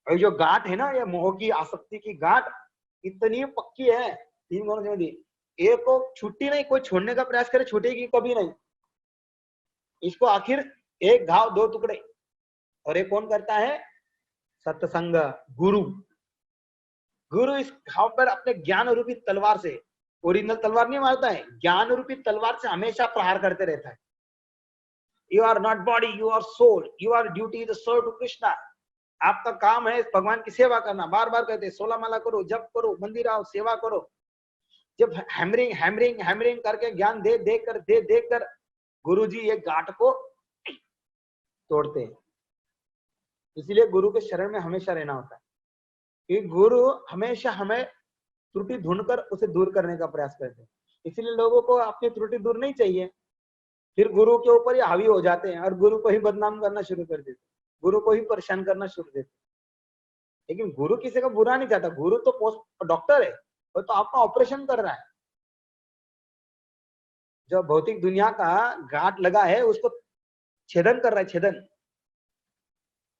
और जो गांठ है ना, ये मोह की आसक्ति की गांठ इतनी पक्की है, 3 गुणों से एक को छुट्टी नहीं, कोई छोड़ने का प्रयास करे छूटेगी कभी नहीं। इसको आखिर एक घाव 2 टुकड़े, और एक कौन करता है? सत्संग, गुरु। गुरु इस घाव पर अपने ज्ञान रूपी तलवार से, ओरिजिनल तलवार नहीं मारता है, ज्ञान रूपी तलवार से हमेशा प्रहार करते रहता है। You are not body, you are soul, you are duty is serve to Krishna. आपका काम है भगवान की सेवा करना। बार बार कहते 16 माला करो, जप करो, मंदिर आओ, सेवा करो। जब हैमरिंग हैमरिंग हैमरिंग करके ज्ञान दे कर गुरुजी ये गांठ को तोड़ते हैं। इसलिए गुरु के शरण में हमेशा रहना होता है, क्योंकि गुरु हमेशा हमें त्रुटि ढूंढकर उसे दूर करने का प्रयास करते हैं। इसलिए लोगों को अपनी त्रुटि दूर नहीं चाहिए, फिर गुरु के ऊपर ही हावी हो जाते हैं और गुरु को ही बदनाम करना शुरू कर देते, गुरु को ही परेशान करना शुरू देते। लेकिन गुरु किसी का बुरा नहीं चाहता, गुरु तो पोस्ट डॉक्टर है, वो तो आपका ऑपरेशन कर रहा है। जो भौतिक दुनिया का गांठ लगा है उसको छेदन कर रहा है, छेदन।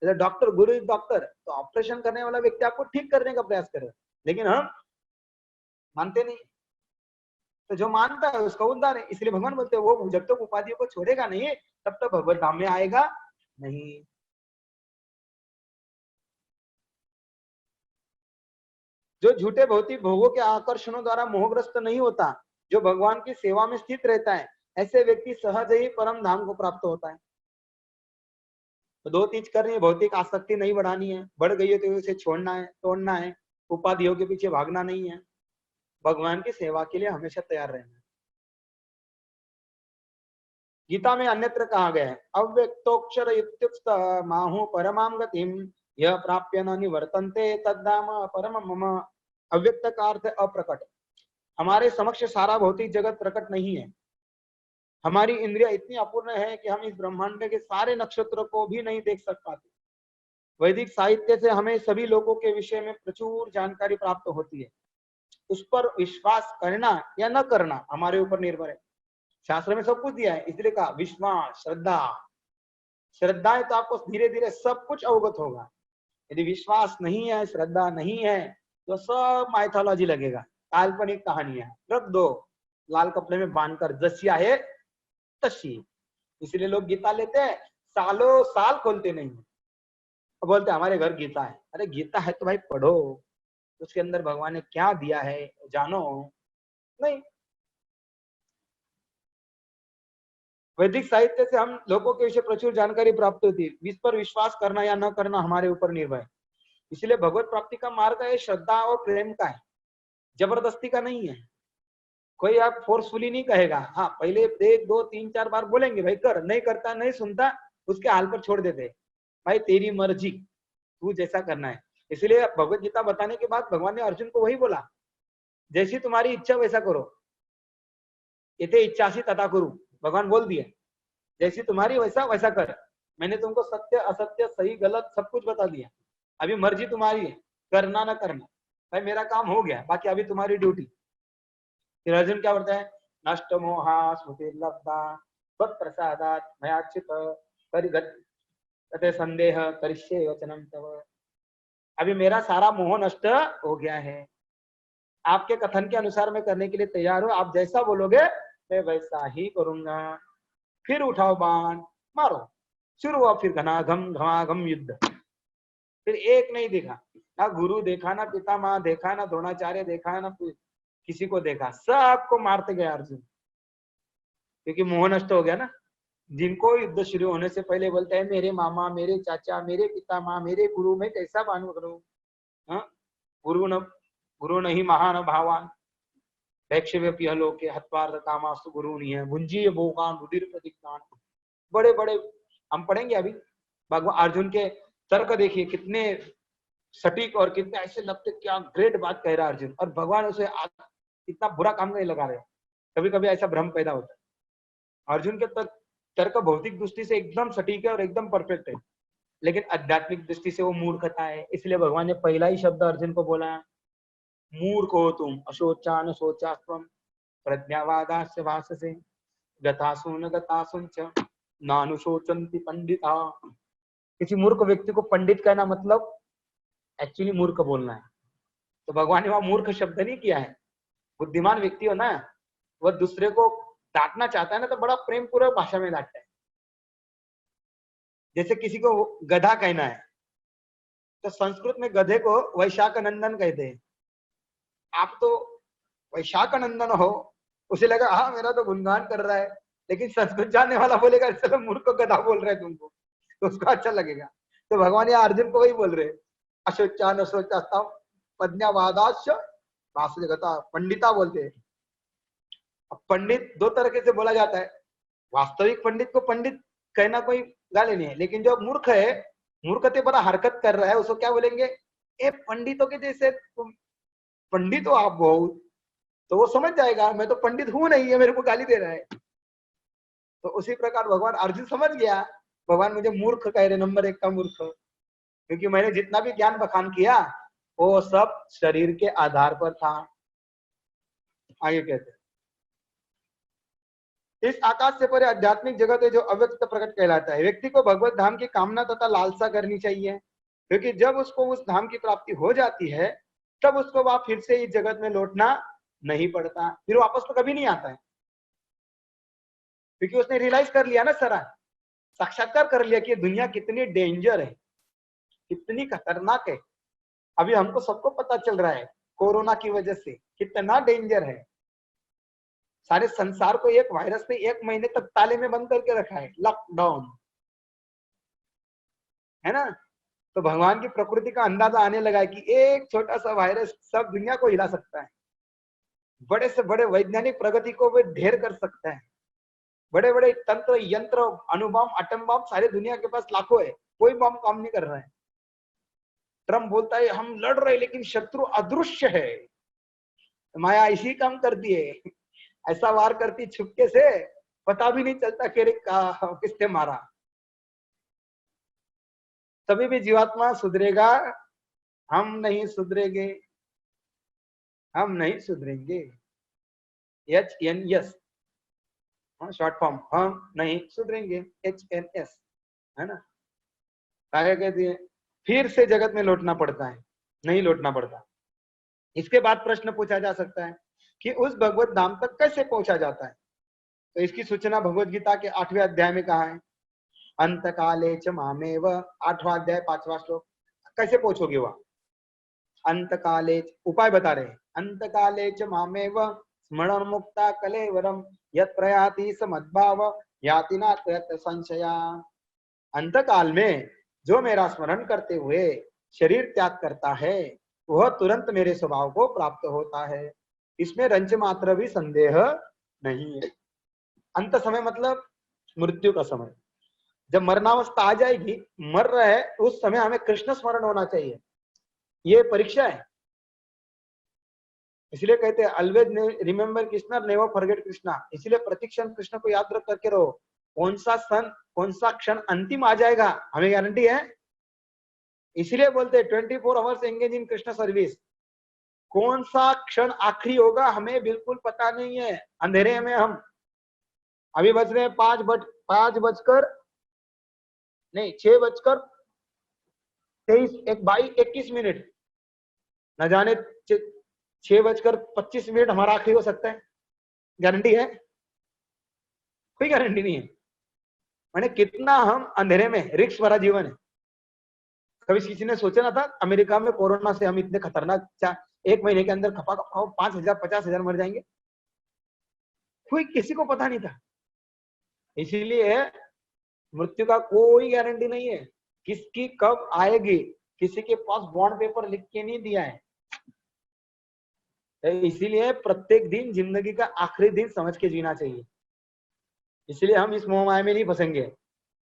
डॉक्टर, गुरु डॉक्टर, तो ऑपरेशन करने वाला व्यक्ति आपको ठीक करने का प्रयास करे, लेकिन हम मानते नहीं। तो जो मानता है उसका उद्धार है। इसलिए भगवान बोलते हैं वो जब तक उपाधियों को छोड़ेगा नहीं तब तक भगवत धाम में आएगा नहीं। जो झूठे भौतिक भोगों के आकर्षणों द्वारा मोहग्रस्त नहीं होता, जो भगवान की सेवा में स्थित रहता है, ऐसे व्यक्ति सहज ही परम धाम को प्राप्त होता है। तो 2 चीज करनी है, भौतिक आसक्ति नहीं बढ़ानी है, बढ़ गई है तो उसे छोड़ना है, तोड़ना है, उपाधियों के पीछे भागना नहीं है, भगवान की सेवा के लिए हमेशा तैयार रहना है। गीता में अन्यत्र कहा गया है, अव्यक्तोक्षर इत्युक्त माहु परमाम गतिम यह प्राप्य न निवर्तन्ते तद्धाम परम मम। अव्यक्त का अर्थ अप्रकट। हमारे समक्ष सारा भौतिक जगत प्रकट नहीं है। हमारी इंद्रिया इतनी अपूर्ण है कि हम इस ब्रह्मांड के सारे नक्षत्रों को भी नहीं देख सक पाते। वैदिक साहित्य से हमें सभी लोगों के विषय में प्रचुर जानकारी प्राप्त होती है। उस पर विश्वास करना या न करना हमारे ऊपर निर्भर है। शास्त्र में सब कुछ दिया है, इसलिए कहा विश्वास श्रद्धा। श्रद्धा है तो आपको धीरे धीरे सब कुछ अवगत होगा। यदि विश्वास नहीं है, श्रद्धा नहीं है, तो सब माइथोलॉजी लगेगा, काल्पनिक कहानियां रख दो लाल कपड़े में बांधकर, जसी है तशी। इसलिए लोग गीता लेते हैं, सालों साल खोलते नहीं, बोलते हमारे घर गीता है। अरे गीता है तो भाई पढ़ो, उसके अंदर भगवान ने क्या दिया है जानो। नहीं, वैदिक साहित्य से हम लोगों के विषय प्रचुर जानकारी प्राप्त होती है। इस पर विश्वास करना या न करना हमारे ऊपर निर्भर है। इसलिए भगवत प्राप्ति का मार्ग है श्रद्धा और प्रेम का है, जबरदस्ती का नहीं है। कोई आप फोर्सफुली नहीं कहेगा। हाँ, पहले एक दो तीन चार बार बोलेंगे भाई कर, नहीं करता नहीं सुनता, उसके हाल पर छोड़ देते भाई तेरी मर्जी, तू जैसा करना है। इसलिए भगवत गीता बताने के बाद भगवान ने अर्जुन को वही बोला, जैसी तुम्हारी इच्छा वैसा करो, इते इच्छासी तथा करो। भगवान बोल दिए जैसी तुम्हारी वैसा वैसा कर। मैंने तुमको सत्य असत्य सही गलत सब कुछ बता दिया, अभी मर्जी तुम्हारी है, करना ना करना। भाई मेरा काम हो गया, बाकी अभी तुम्हारी ड्यूटी। फिर अर्जुन क्या बोलता है, नष्ट मोहा स्मृति लब्धा प्रसादात मयाचित संदेह करिष्ये वचनम तव। अभी मेरा सारा मोह नष्ट हो गया है, आपके कथन के अनुसार मैं करने के लिए तैयार हूं। आप जैसा बोलोगे मैं वैसा ही करूंगा। फिर उठाओ बाण मारो। शुरू हुआ फिर घमाघम युद्ध। फिर एक नहीं देखा, ना गुरु देखा, ना पिता माँ देखा, ना द्रोणाचार्य देखा, ना किसी को देखा, सबको मारते गए अर्जुन, क्योंकि मोह नष्ट हो गया ना। जिनको युद्ध शुरू होने से पहले बोलते हैं मेरे मामा, मेरे चाचा, मेरे पिता माँ, मेरे गुरु, मैं कैसा बानु करूं। गुरु नहीं महान भावान वैक्षव्य लोके हत्वार्थ कामास्तु गुरु नहीं है भुंजी भोगान रुधिर प्रतिज्ञान। बड़े बड़े हम पढ़ेंगे अभी। भगवान अर्जुन के तर्क देखिए कितने सटीक और कितने ऐसे लगते, क्या ग्रेट बात कह रहा है अर्जुन, और भगवान उसे इतना बुरा काम नहीं लगा रहे। कभी कभी ऐसा भ्रम पैदा होता है। अर्जुन के तर्क भौतिक दृष्टि से एकदम सटीक है और एकदम परफेक्ट है, लेकिन आध्यात्मिक दृष्टि से वो मूर्खता है। इसलिए भगवान ने पहला ही शब्द अर्जुन को बोला, मूर्ख हो तुम, अशोचान शोचास्त्वम प्रज्ञावादास्य भाषसे गतासून गतासून च नानुशोचन्ति पंडिता। किसी मूर्ख व्यक्ति को पंडित कहना मतलब एक्चुअली मूर्ख बोलना है। तो भगवान ने वहां मूर्ख शब्द नहीं किया है। बुद्धिमान व्यक्ति हो ना, वह दूसरे को डांटना चाहता है ना तो बड़ा प्रेम पूर्वक भाषा में डांटता है। जैसे किसी को गधा कहना है तो संस्कृत में गधे को वैशाख नंदन कहते हैं। आप तो वैशाख नंदन हो, उसे लगा हाँ मेरा तो गुणगान कर रहा है, लेकिन संस्कृत जानने वाला बोलेगा चलो मूर्ख गधा बोल रहे तुमको, तो उसको अच्छा लगेगा। तो भगवान यहाँ अर्जुन को वही बोल रहे, अशोचान अशोचास्ता प्रज्ञावादाश्च भाषगता, पंडिता बोलते हैं। अब पंडित दो तरीके से बोला जाता है। वास्तविक पंडित को पंडित कहना कोई गाली नहीं है, लेकिन जो मूर्ख है, मूर्खते पर हरकत कर रहा है, उसको क्या बोलेंगे, ए पंडितों के जैसे तुम पंडित हो आप बहुत, तो वो समझ जाएगा मैं तो पंडित हूं नहीं है, मेरे को गाली दे रहा है। तो उसी प्रकार भगवान अर्जुन समझ गया, भगवान मुझे मूर्ख कह रहे, नंबर 1 का मूर्ख, क्योंकि मैंने जितना भी ज्ञान बखान किया वो सब शरीर के आधार पर था। आगे कहते हैं, इस आकाश से परे आध्यात्मिक जगत है जो अव्यक्त प्रकट कहलाता है। व्यक्ति को भगवत धाम की कामना तथा लालसा करनी चाहिए, क्योंकि जब उसको उस धाम की प्राप्ति हो जाती है तब उसको वहां फिर से इस जगत में लौटना नहीं पड़ता, फिर वापस तो कभी नहीं आता है, क्योंकि उसने रियलाइज कर लिया ना, सारा साक्षात्कार कर लिया कि ये दुनिया कितनी डेंजर है, कितनी खतरनाक है। अभी हमको सबको पता चल रहा है कोरोना की वजह से कितना डेंजर है। सारे संसार को एक वायरस ने 1 महीने तक ताले में बंद करके रखा है, लॉकडाउन है ना। तो भगवान की प्रकृति का अंदाजा आने लगा है कि एक छोटा सा वायरस सब दुनिया को हिला सकता है। बड़े से बड़े वैज्ञानिक प्रगति को वे ढेर कर सकता है। बड़े बड़े तंत्र यंत्र अणुबम एटम बम सारे दुनिया के पास लाखों है, कोई बम काम नहीं कर रहा है। ट्रम्प बोलता है हम लड़ रहे लेकिन शत्रु अदृश्य है, माया इसी काम करती है, ऐसा वार करती छुपके से, पता भी नहीं चलता कि किसने मारा। तभी भी जीवात्मा सुधरेगा, हम नहीं सुधरेंगे, हम नहीं सुधरेंगे। HNS शॉर्ट फॉर्म, हम नहीं सुधरेंगे, HNS है ना। आगे कहती है फिर से जगत में लौटना पड़ता है, नहीं लौटना पड़ता। इसके बाद प्रश्न पूछा जा सकता है कि उस भगवत धाम तक कैसे पहुंचा जाता है। तो इसकी सूचना भगवत गीता के 8वें अध्याय में कहा है, अंत काले च मामेव, 8वां अध्याय 5वां श्लोक। कैसे पहुंचोगे वहां? अंत काले, उपाय बता रहे हैं, अंत काले च मामेव स्मरण मुक्ता कलेवरम यत प्रयाति समद्भाव याति नात्रयत संशया। अंत काल में जो मेरा स्मरण करते हुए शरीर त्याग करता है वह तुरंत मेरे स्वभाव को प्राप्त होता है, इसमें रंच मात्र भी संदेह नहीं है। अंत समय मतलब मृत्यु का समय, जब मरणावस्था आ जाएगी, मर रहे है, उस समय हमें कृष्ण स्मरण होना चाहिए। ये परीक्षा है, इसलिए कहते हैं always remember Krishna never forget Krishna. इसलिए प्रतिक्षण कृष्ण को याद रख करके रहो। कौन सा क्षण अंतिम आ जाएगा हमें गारंटी है। इसलिए बोलते हैं 24 hours engage in Krishna service. कौन सा क्षण आखिरी होगा हमें बिल्कुल पता नहीं है, अंधेरे में हम। अभी बज रहे हैं 6:21 न जाने 6:25 हमारा आखिरी हो सकता है। गारंटी है? कोई गारंटी नहीं है। मैंने कितना हम अंधेरे में, रिस्क भरा जीवन है। कभी किसी ने सोचा ना था अमेरिका में कोरोना से हम इतने खतरनाक 1 महीने के अंदर खपा 5,000 50,000 मर जाएंगे? कोई किसी को पता नहीं था। इसीलिए मृत्यु का कोई गारंटी नहीं है, किसकी कब आएगी, किसी के पास बॉन्ड पेपर लिख के नहीं दिया है। इसीलिए प्रत्येक दिन जिंदगी का आखिरी दिन समझ के जीना चाहिए। इसलिए हम इस मोह माया में नहीं फंसेंगे।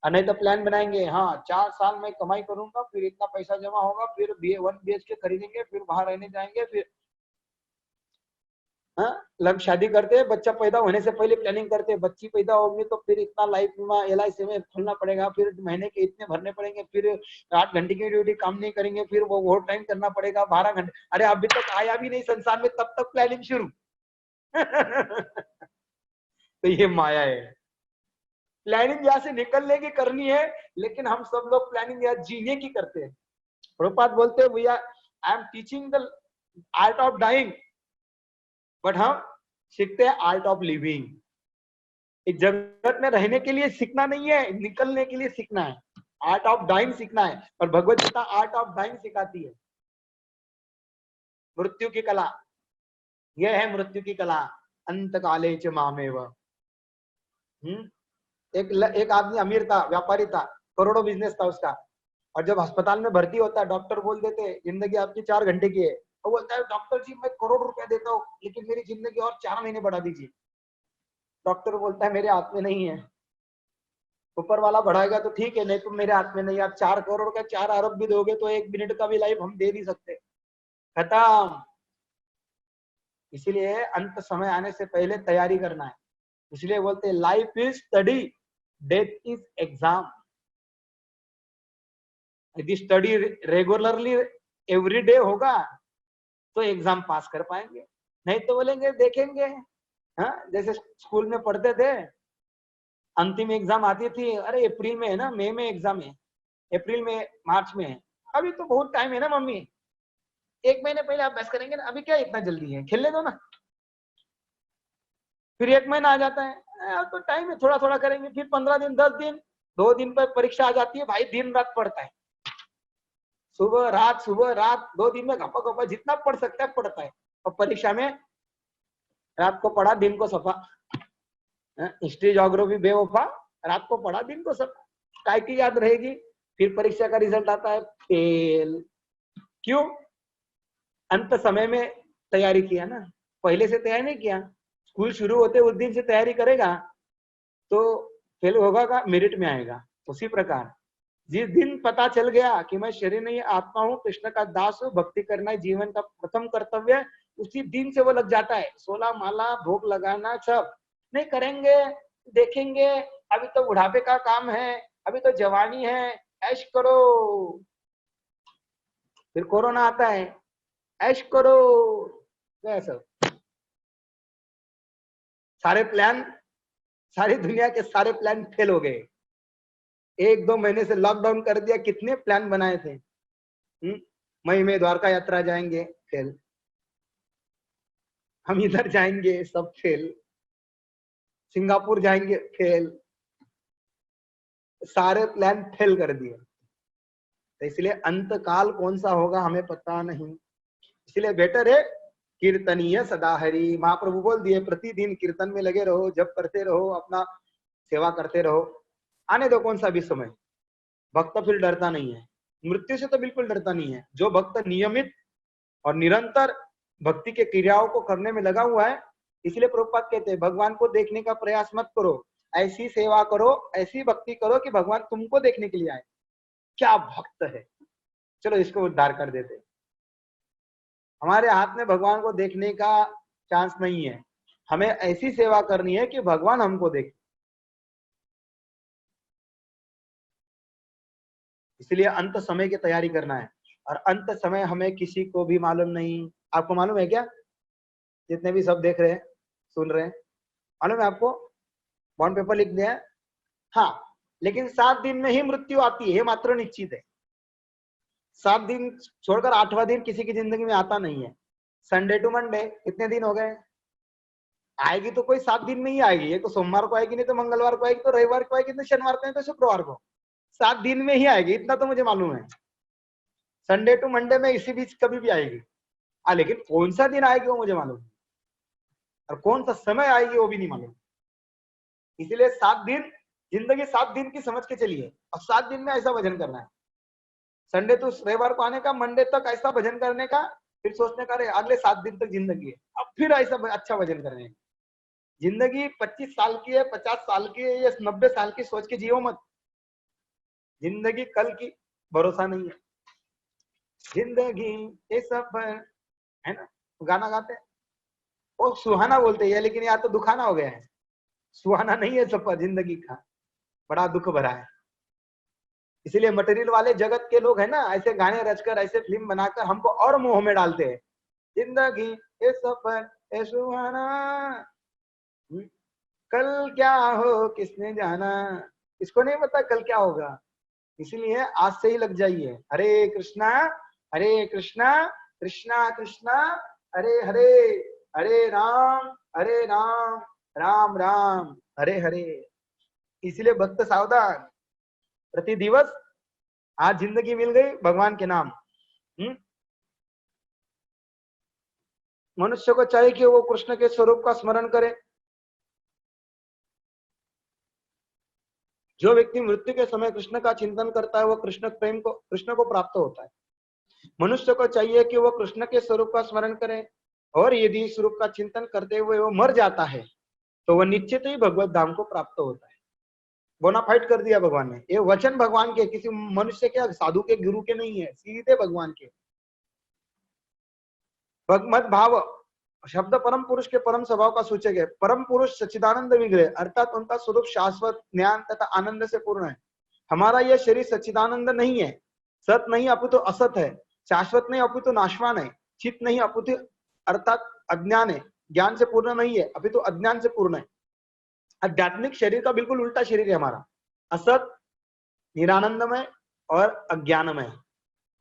नहीं तो प्लान बनाएंगे, हाँ 4 साल में कमाई करूंगा, फिर इतना पैसा जमा होगा, फिर 1 BHK खरीदेंगे, फिर बाहर रहने जाएंगे, फिर लग शादी करते हैं, बच्चा पैदा होने से पहले प्लानिंग करते हैं, बच्ची पैदा होगी तो फिर इतना लाइफ बीमा LIC में खोलना पड़ेगा, फिर महीने के इतने भरने पड़ेंगे, फिर 8 घंटे की ड्यूटी काम नहीं करेंगे, फिर वो ओवर टाइम करना पड़ेगा 12 घंटे। अरे अभी तक आया भी नहीं संसार में, तब तक प्लानिंग शुरू। तो ये माया है। प्लानिंग यहाँ से निकलने की करनी है, लेकिन हम सब लोग प्लानिंग यहाँ जीने की करते हैं। प्रभुपाद बोलते हैं we are I am teaching the art of dying, but हम सीखते हैं आर्ट ऑफ लिविंग। इस जगत में रहने के लिए सीखना नहीं है, निकलने के लिए सीखना है। आर्ट ऑफ डाइंग सीखना है, और Bhagavad Gita art of dying सिखाती है। मृत्यु की कला, यह है मृत्यु की कला। अंत काले च मामेव। एक आदमी अमीर था, व्यापारी था, करोड़ों बिजनेस था उसका, और जब अस्पताल में भर्ती होता है डॉक्टर बोल देते जिंदगी आपकी 4 घंटे की है, तो बोलता है डॉक्टर जी मैं करोड़ रुपया देता हूँ लेकिन मेरी जिंदगी और 4 महीने बढ़ा दीजिए। डॉक्टर बोलता है मेरे हाथ में नहीं है, ऊपर वाला बढ़ाएगा तो ठीक है, नहीं तो मेरे हाथ में नहीं। आप 4 करोड़ का 4 अरब भी दोगे तो 1 मिनट का भी लाइफ हम दे नहीं सकते, खत्म। इसीलिए अंत समय आने से पहले तैयारी करना है। इसलिए बोलते हैं life is study, death is exam. यदि स्टडी रेगुलरली एवरी डे होगा तो एग्जाम पास कर पाएंगे, नहीं तो बोलेंगे देखेंगे। हाँ, जैसे स्कूल में पढ़ते थे, अंतिम एग्जाम आती थी, अरे अप्रैल में है ना, मई में एग्जाम है, अप्रैल में मार्च में है, अभी तो बहुत टाइम है ना मम्मी, 1 महीने पहले अभ्यास करेंगे ना, अभी क्या इतना जल्दी है, खेलने दो ना। फिर 1 महीना आ जाता है, तो टाइम है, थोड़ा थोड़ा करेंगे। फिर 15 दिन 10 दिन 2 दिन पर परीक्षा आ जाती है, भाई दिन रात पढ़ता है, सुबह रात 2 दिन में घपा घपा जितना पढ़ सकता है पढ़ता है, और परीक्षा में रात को पढ़ा दिन को सफा। हिस्ट्री ज्योग्राफी बेवफा, रात को पढ़ा दिन को सफा, काय की याद रहेगी। फिर परीक्षा का रिजल्ट आता है फेल। क्यों? अंत समय में तैयारी किया ना, पहले से तैयारी नहीं किया। स्कूल शुरू होते उस दिन से तैयारी करेगा तो फेल होगा का मेरिट में आएगा। उसी प्रकार जिस दिन पता चल गया कि मैं शरीर नहीं आत्मा हूँ, कृष्ण का दास हूँ, भक्ति करना ही जीवन का प्रथम कर्तव्य है, उसी दिन से वो लग जाता है। 16 माला भोग लगाना सब नहीं करेंगे, देखेंगे अभी तो बुढ़ापे का काम है, अभी तो जवानी है, ऐश करो। फिर कोरोना आता है, ऐश करो। ऐसा सारे प्लान, सारी दुनिया के सारे प्लान फेल हो गए। 1-2 महीने से लॉकडाउन कर दिया, कितने प्लान बनाए थे। मई में द्वारका यात्रा जाएंगे, फेल। हम इधर जाएंगे, सब फेल। सिंगापुर जाएंगे, फेल। सारे प्लान फेल कर दिए। तो इसलिए अंत काल कौन सा होगा हमें पता नहीं, इसलिए बेटर है कीर्तनीय सदा हरि। महाप्रभु बोल दिए प्रतिदिन कीर्तन में लगे रहो, जप करते रहो, अपना सेवा करते रहो। आने दो कौन सा भी समय, भक्त फिर डरता नहीं है, मृत्यु से तो बिल्कुल डरता नहीं है। जो भक्त नियमित और निरंतर भक्ति के क्रियाओं को करने में लगा हुआ है, इसलिए प्रभुपाद कहते हैं भगवान को देखने का प्रयास मत करो, ऐसी सेवा करो, ऐसी भक्ति करो कि भगवान तुमको देखने के लिए आए। क्या भक्त है, चलो इसको उद्धार कर देते। हमारे हाथ में भगवान को देखने का चांस नहीं है, हमें ऐसी सेवा करनी है कि भगवान हमको देखे। इसलिए अंत समय की तैयारी करना है, और अंत समय हमें किसी को भी मालूम नहीं। आपको मालूम है क्या, जितने भी सब देख रहे हैं सुन रहे हैं, मालूम है आपको? बॉन्ड पेपर लिख दिया है, हाँ, लेकिन 7 दिन में ही मृत्यु आती है, मात्र निश्चित है। 7 दिन छोड़कर 8वां दिन किसी की जिंदगी में आता नहीं है। संडे टू मंडे कितने दिन हो गए? आएगी तो कोई 7 दिन में ही आएगी, ये तो सोमवार को आएगी, नहीं तो मंगलवार को आएगी, तो रविवार को आएगी, तो शनिवार को, नहीं तो शुक्रवार को। 7 दिन में ही आएगी, इतना तो मुझे मालूम है। संडे टू मंडे में इसी बीच कभी भी आएगी। लेकिन कौन सा दिन आएगी वो मुझे मालूम, और कौन सा समय आएगी वो भी नहीं मालूम। इसीलिए 7 दिन, जिंदगी 7 दिन की समझ के चलिए, और 7 दिन में ऐसा भजन करना है। संडे तो रविवार को आने का, मंडे तक ऐसा भजन करने का, फिर सोचने का अगले 7 दिन तक जिंदगी है, अब फिर ऐसा अच्छा भजन करने का। जिंदगी 25 साल की है, 50 साल की है, या 90 साल की सोच के जियो मत। जिंदगी कल की भरोसा नहीं है। जिंदगी ये सफर है ना, गाना गाते हैं वो सुहाना बोलते हैं, लेकिन यार तो दुखाना हो गया है। सुहाना नहीं है सफर जिंदगी का, बड़ा दुख भरा है। इसीलिए मटेरियल वाले जगत के लोग है ना, ऐसे गाने रचकर, ऐसे फिल्म बनाकर हमको और मोह में डालते हैं। जिंदगी ये सफर ये सुहाना, कल क्या हो किसने जाना, इसको नहीं पता कल क्या होगा। इसीलिए आज से ही लग जाइए, हरे कृष्णा कृष्णा कृष्णा हरे हरे, हरे राम राम राम हरे हरे। इसलिए भक्त सावधान, प्रति दिवस आज जिंदगी मिल गई भगवान के नाम। मनुष्य को चाहिए कि वो कृष्ण के स्वरूप का स्मरण करे। जो व्यक्ति मृत्यु के समय कृष्ण का चिंतन करता है, वो कृष्ण को प्राप्त होता है। मनुष्य को चाहिए कि वो कृष्ण के स्वरूप का स्मरण करे, और यदि स्वरूप का चिंतन करते हुए वो मर जाता है, तो वह निश्चित ही भगवत धाम को प्राप्त होता है। बोनाफाइड कर दिया भगवान ने, ये वचन भगवान के, किसी मनुष्य के, साधु के, गुरु के नहीं है, सीधे भगवान के। भगवत भाव शब्द परम पुरुष के परम स्वभाव का सूचक है। परम पुरुष सच्चिदानंद विग्रह, अर्थात उनका स्वरूप शाश्वत ज्ञान तथा आनंद से पूर्ण है। हमारा यह शरीर सच्चिदानंद नहीं है, सत नहीं अपितु असत है, शाश्वत नहीं अपितु नाशवान है, चित नहीं अपितु अर्थात अज्ञान है, ज्ञान से पूर्ण नहीं है अपितु अज्ञान से पूर्ण है। आध्यात्मिक शरीर का बिल्कुल उल्टा शरीर है हमारा, असत, निरानंदमय और अज्ञानमय।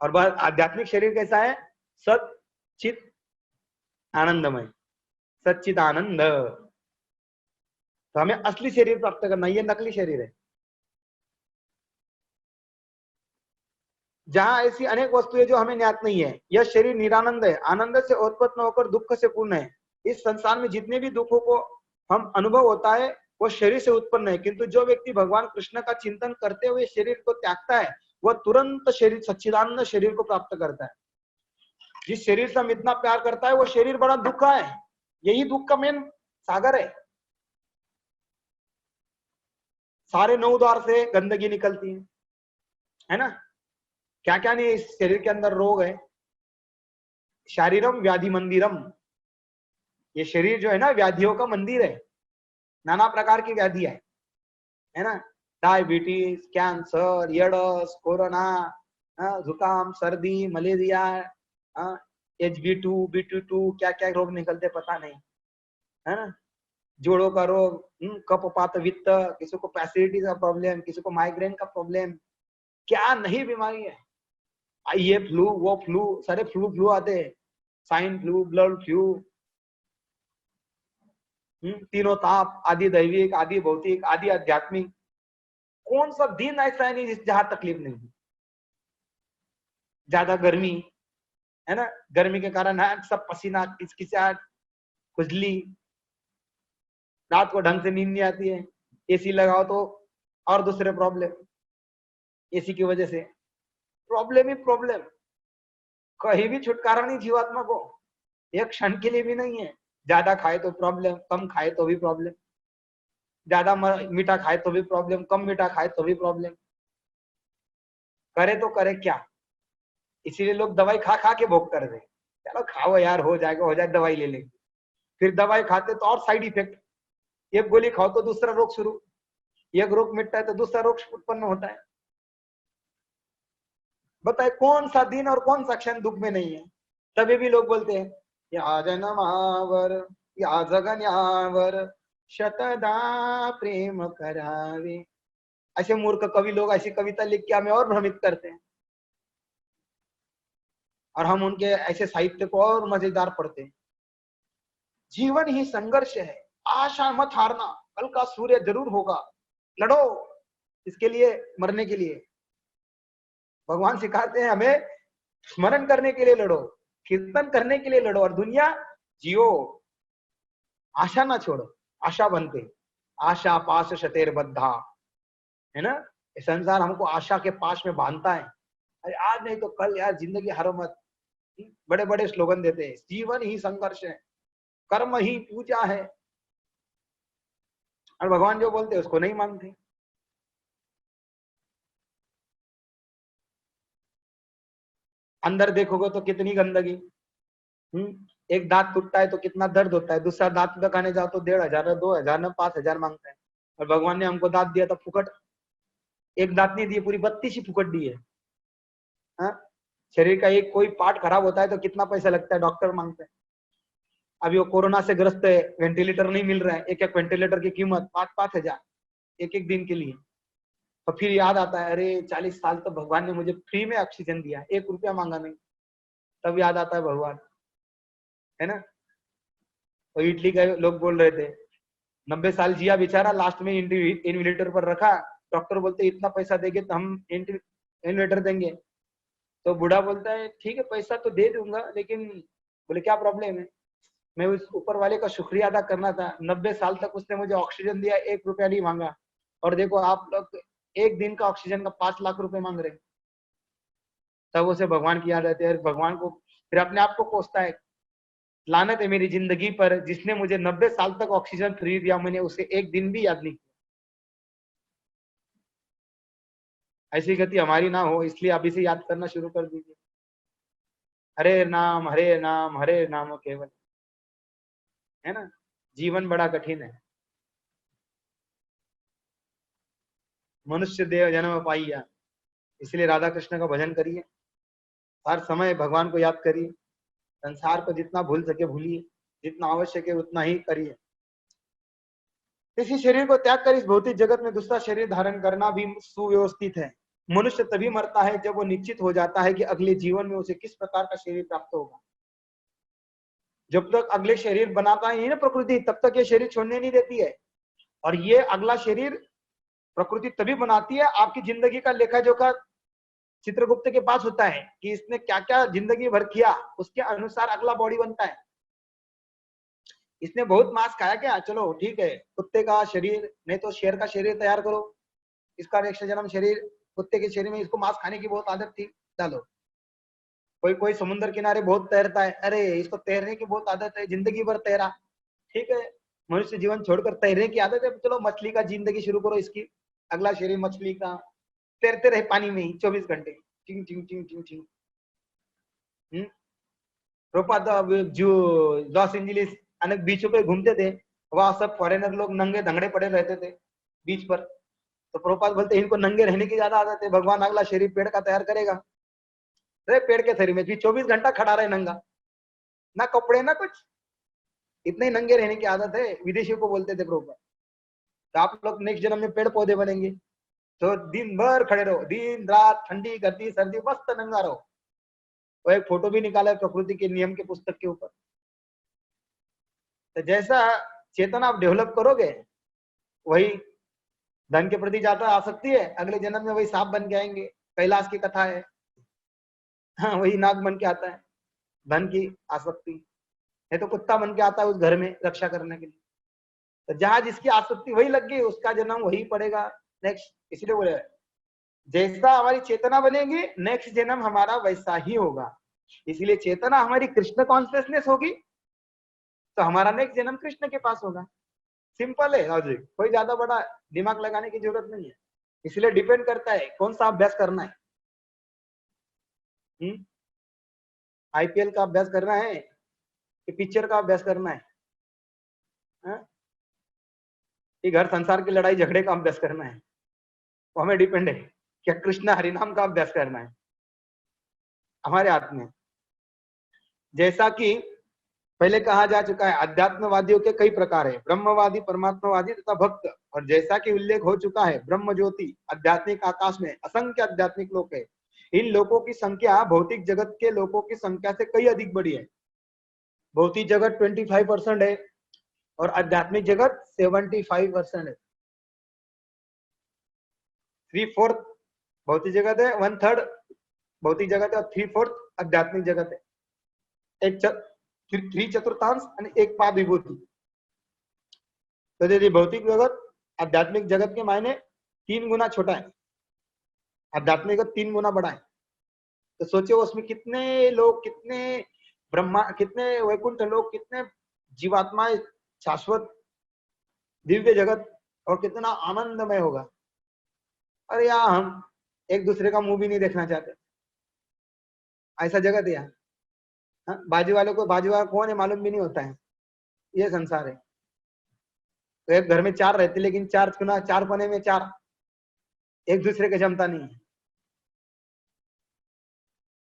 और आध्यात्मिक शरीर कैसा है? सत चित आनंदमय, सच्चिदानंद। तो हमें असली शरीर प्राप्त करना, ये नकली शरीर है। जहां ऐसी अनेक वस्तुएं जो हमें ज्ञात नहीं है। यह शरीर निरानंद है, आनंद से उत्पन्न होकर दुख से पूर्ण है। इस संसार में जितने भी दुखों को हम अनुभव होता है वो शरीर से उत्पन्न है, किंतु जो व्यक्ति भगवान कृष्ण का चिंतन करते हुए शरीर को त्यागता है, वह तुरंत शरीर सच्चिदानंद शरीर को प्राप्त करता है। जिस शरीर से हम इतना प्यार करता है वो शरीर बड़ा दुख है, यही दुख का मेन सागर है। सारे 9 द्वार से गंदगी निकलती है, है ना। क्या क्या नहीं इस शरीर के अंदर रोग है। शारीरम व्याधि मंदिरम, ये शरीर जो है ना व्याधियों का मंदिर है। नाना प्रकार की व्याधि है ना। डायबिटीज, कैंसर, एड्स, कोरोना, जुकाम, सर्दी, मलेरिया, HB2, B22, क्या क्या रोग निकलते पता नहीं, है ना। जोड़ों का रोग, कफपात वित्त, किसी को पैसिडिटी का प्रॉब्लम, किसी को माइग्रेन का प्रॉब्लम, क्या नहीं बीमारी है। ये फ्लू, वो फ्लू, सारे फ्लू फ्लू आते हैं, स्वाइन फ्लू, ब्लड फ्लू, तीनों ताप, आदि दैविक, आदि भौतिक, आदि आध्यात्मिक। कौन सा दिन ऐसा है नहीं जहां तकलीफ नहीं। ज्यादा गर्मी, है ना, गर्मी के कारण सब पसीना, किचकिचाहट, खुजली, रात को ढंग से नींद नहीं आती है, एसी लगाओ तो और दूसरे प्रॉब्लम, एसी की वजह से प्रॉब्लम ही प्रॉब्लम। कहीं भी छुटकारा नहीं जीवात्मा को, एक क्षण के लिए भी नहीं है। ज्यादा खाए तो प्रॉब्लम, कम खाए तो भी प्रॉब्लम, ज्यादा मीठा खाए तो भी प्रॉब्लम, कम मीठा खाए तो भी प्रॉब्लम। करे तो करे क्या। इसीलिए लोग दवाई खा खा के भोग कर दे, चलो खाओ यार, हो जाएगा, हो जाए, दवाई ले लेंगे। फिर दवाई खाते तो और साइड इफेक्ट, एक गोली खाओ तो दूसरा रोग शुरू, एक रोग मिटता है तो दूसरा रोग उत्पन्न होता है। बताए कौन सा दिन और कौन सा क्षण दुख में नहीं है। तभी भी लोग बोलते हैं या जनमावर या जगन्यावर शतदा प्रेम करावे। ऐसे मूर्ख कवि लोग ऐसी कविता लिख के हमें और भ्रमित करते हैं, और हम उनके ऐसे साहित्य को और मजेदार पढ़ते हैं। जीवन ही संघर्ष है, आशा मत हारना, कल का सूर्य जरूर होगा, लड़ो इसके लिए, मरने के लिए। भगवान सिखाते हैं हमें स्मरण करने के लिए लड़ो, कीर्तन करने के लिए लड़ो, और दुनिया जियो, आशा ना छोड़ो। आशा बनते, आशा पास शतेर बद्धा, है ना। ये संसार हमको आशा के पास में बांधता है, अरे आज नहीं तो कल यार, जिंदगी हारो मत। बड़े बड़े स्लोगन देते हैं, जीवन ही संघर्ष है, कर्म ही पूजा है, और भगवान जो बोलते हैं उसको नहीं मानते। अंदर देखोगे तो कितनी गंदगी। एक दांत टूटता है तो कितना दर्द होता है, दूसरा दांत लगाने जाओ तो 1,500, 2,000, 5,000 मांगता है। और भगवान ने हमको दांत दिया तो फुकट, एक दांत नहीं दिए, पूरी 32 ही फुकट दी है। हाँ? शरीर का एक कोई पार्ट खराब होता है तो कितना पैसा लगता है, डॉक्टर मांगते हैं। अभी वो कोरोना से ग्रस्त है, वेंटिलेटर नहीं मिल रहा है, एक एक वेंटिलेटर की कीमत 5,000 एक एक दिन के लिए। तो फिर याद आता है, अरे 40 साल तो भगवान ने मुझे फ्री में ऑक्सीजन दिया, 1 रुपया मांगा नहीं। तब याद आता है भगवान, है ना। तो इटली के लोग बोल रहे थे 90 साल जिया बेचारा, लास्ट में इन्वेलेटर पर रखा, डॉक्टर बोलते इतना पैसा देंगे तो हम इन्वेलेटर देंगे। तो बूढ़ा बोलता है ठीक है पैसा तो दे दूंगा, लेकिन बोले क्या प्रॉब्लम है। मैं उस ऊपर वाले का शुक्रिया अदा करना था, 90 साल तक उसने मुझे ऑक्सीजन दिया, 1 रुपया नहीं मांगा, और देखो आप लोग एक दिन का ऑक्सीजन का 5 लाख रुपए मांग रहे हैं। तब उसे भगवान की याद आती है, भगवान को फिर अपने आप को कोसता है, लानत है मेरी जिंदगी पर, जिसने मुझे 90 साल तक ऑक्सीजन फ्री दिया, मैंने उसे एक दिन भी याद नहीं किया। ऐसी गति हमारी ना हो, इसलिए अभी से याद करना शुरू कर दीजिए। हरे नाम हरे नाम हरे नाम केवल, है ना। जीवन बड़ा कठिन है। मनुष्य देव जन्म पाइया, इसलिए राधा कृष्ण का भजन करिए, हर समय भगवान को याद करिए, संसार को जितना भूल सके भूलिए, जितना आवश्यक है उतना ही करिए। इसी शरीर को त्याग कर इस भौतिक जगत में दूसरा शरीर धारण करना भी सुव्यवस्थित है। मनुष्य तभी मरता है जब वो निश्चित हो जाता है कि अगले जीवन में उसे किस प्रकार का शरीर प्राप्त होगा। जब तक अगले शरीर बनाता ही ना प्रकृति, तब तक ये शरीर छोड़ने नहीं देती है। और ये अगला शरीर प्रकृति तभी बनाती है, आपकी जिंदगी का लेखा जोखा चित्रगुप्त के पास होता है कि इसने क्या क्या जिंदगी भर किया, उसके अनुसार अगला बॉडी बनता है। इसने बहुत मांस खाया क्या, चलो ठीक है, कुत्ते का शरीर नहीं तो शेर का शरीर तैयार करो, इसका नेक्स्ट जन्म शरीर कुत्ते के शरीर में, इसको मांस खाने की बहुत आदत थी, डालो। कोई कोई समुद्र किनारे बहुत तैरता है, अरे इसको तैरने की बहुत आदत है, जिंदगी भर तैरा, ठीक है, मनुष्य जीवन छोड़कर तैरने की आदत है, चलो मछली का जिंदगी शुरू करो, इसकी अगला शरीर मछली का, तैरते रहे पानी में ही 24 घंटे, चिंग चिंग चिंग चिंग चिंग। प्रभुपाद जो लॉस एंजलिस अनेक बीचों पे घूमते थे, वहां सब फॉरेनर लोग नंगे धंगड़े पड़े रहते थे बीच पर। तो प्रभुपाद बोलते इनको नंगे रहने की ज्यादा आदत है, भगवान अगला शरीर पेड़ का तैयार करेगा। अरे पेड़ के शरीर में 24 घंटा खड़ा रहे नंगा, ना कपड़े ना कुछ, इतने ही नंगे रहने की आदत है। विदेशियों को बोलते थे प्रभुपाद, तो आप लोग नेक्स्ट जन्म में पेड़ पौधे बनेंगे तो दिन भर खड़े रहो, दिन रात, ठंडी गर्मी सर्दी, मस्त नंगा रहो। वो एक फोटो भी निकाला है प्रकृति के नियम के पुस्तक के ऊपर। तो जैसा चेतना आप डेवलप करोगे, वही धन के प्रति ज्यादा आसक्ति है, अगले जन्म में वही सांप बन के आएंगे। कैलाश की कथा है, हाँ वही नाग बन के आता है, धन की आसक्ति है। तो कुत्ता बन के आता है उस घर में रक्षा करने के लिए। तो जहां जिसकी आसक्ति वही लग गई, उसका जन्म वही पड़ेगा नेक्स्ट। इसलिए बोले जैसा हमारी चेतना बनेगी, नेक्स्ट जन्म हमारा वैसा ही होगा। इसलिए चेतना हमारी कृष्ण कॉन्शियसनेस होगी तो हमारा नेक्स्ट जन्म कृष्ण के पास होगा। सिंपल है लॉजिक, कोई ज्यादा बड़ा दिमाग लगाने की जरूरत नहीं है। इसलिए डिपेंड करता है कौन सा अभ्यास करना है। आईपीएल का अभ्यास करना है कि पिक्चर का अभ्यास करना है, कि घर संसार की लड़ाई झगड़े का अभ्यास करना है, वो हमें डिपेंड है। क्या कृष्ण हरिनाम का अभ्यास करना है, हमारे हाथ में। जैसा कि पहले कहा जा चुका है, अध्यात्मवादियों के कई प्रकार है, ब्रह्मवादी, परमात्मावादी तथा भक्त। और जैसा कि उल्लेख हो चुका है, ब्रह्म ज्योति आध्यात्मिक आकाश में असंख्य आध्यात्मिक लोक है। इन लोगों की संख्या भौतिक जगत के लोगों की संख्या से कई अधिक बड़ी है। भौतिक जगत 25% है और आध्यात्मिक जगत 75% है। 3/4 भौतिक जगत है, 1/3 भौतिक जगत है और 3/4 आध्यात्मिक जगत है। एक 3/4 आणि 1/5 विभूति। तो यदि भौतिक जगत आध्यात्मिक जगत के मायने 3 गुना छोटा है, आध्यात्मिक जगत 3 गुना बड़ा है। तो सोचो उसमें कितने लोग, कितने ब्रह्मा, कितने वैकुंठ लोग, कितने जीवात्माएं, शाश्वत दिव्य जगत, और कितना आनंदमय होगा। अरे यहाँ हम एक दूसरे का मुंह भी नहीं देखना चाहते, ऐसा जगत है यहाँ। बाजू वालों को बाजू वाला कौन है मालूम भी नहीं होता है। ये संसार है। तो एक घर में 4 रहते, लेकिन 4 कोने में 4 एक दूसरे के जमता नहीं है।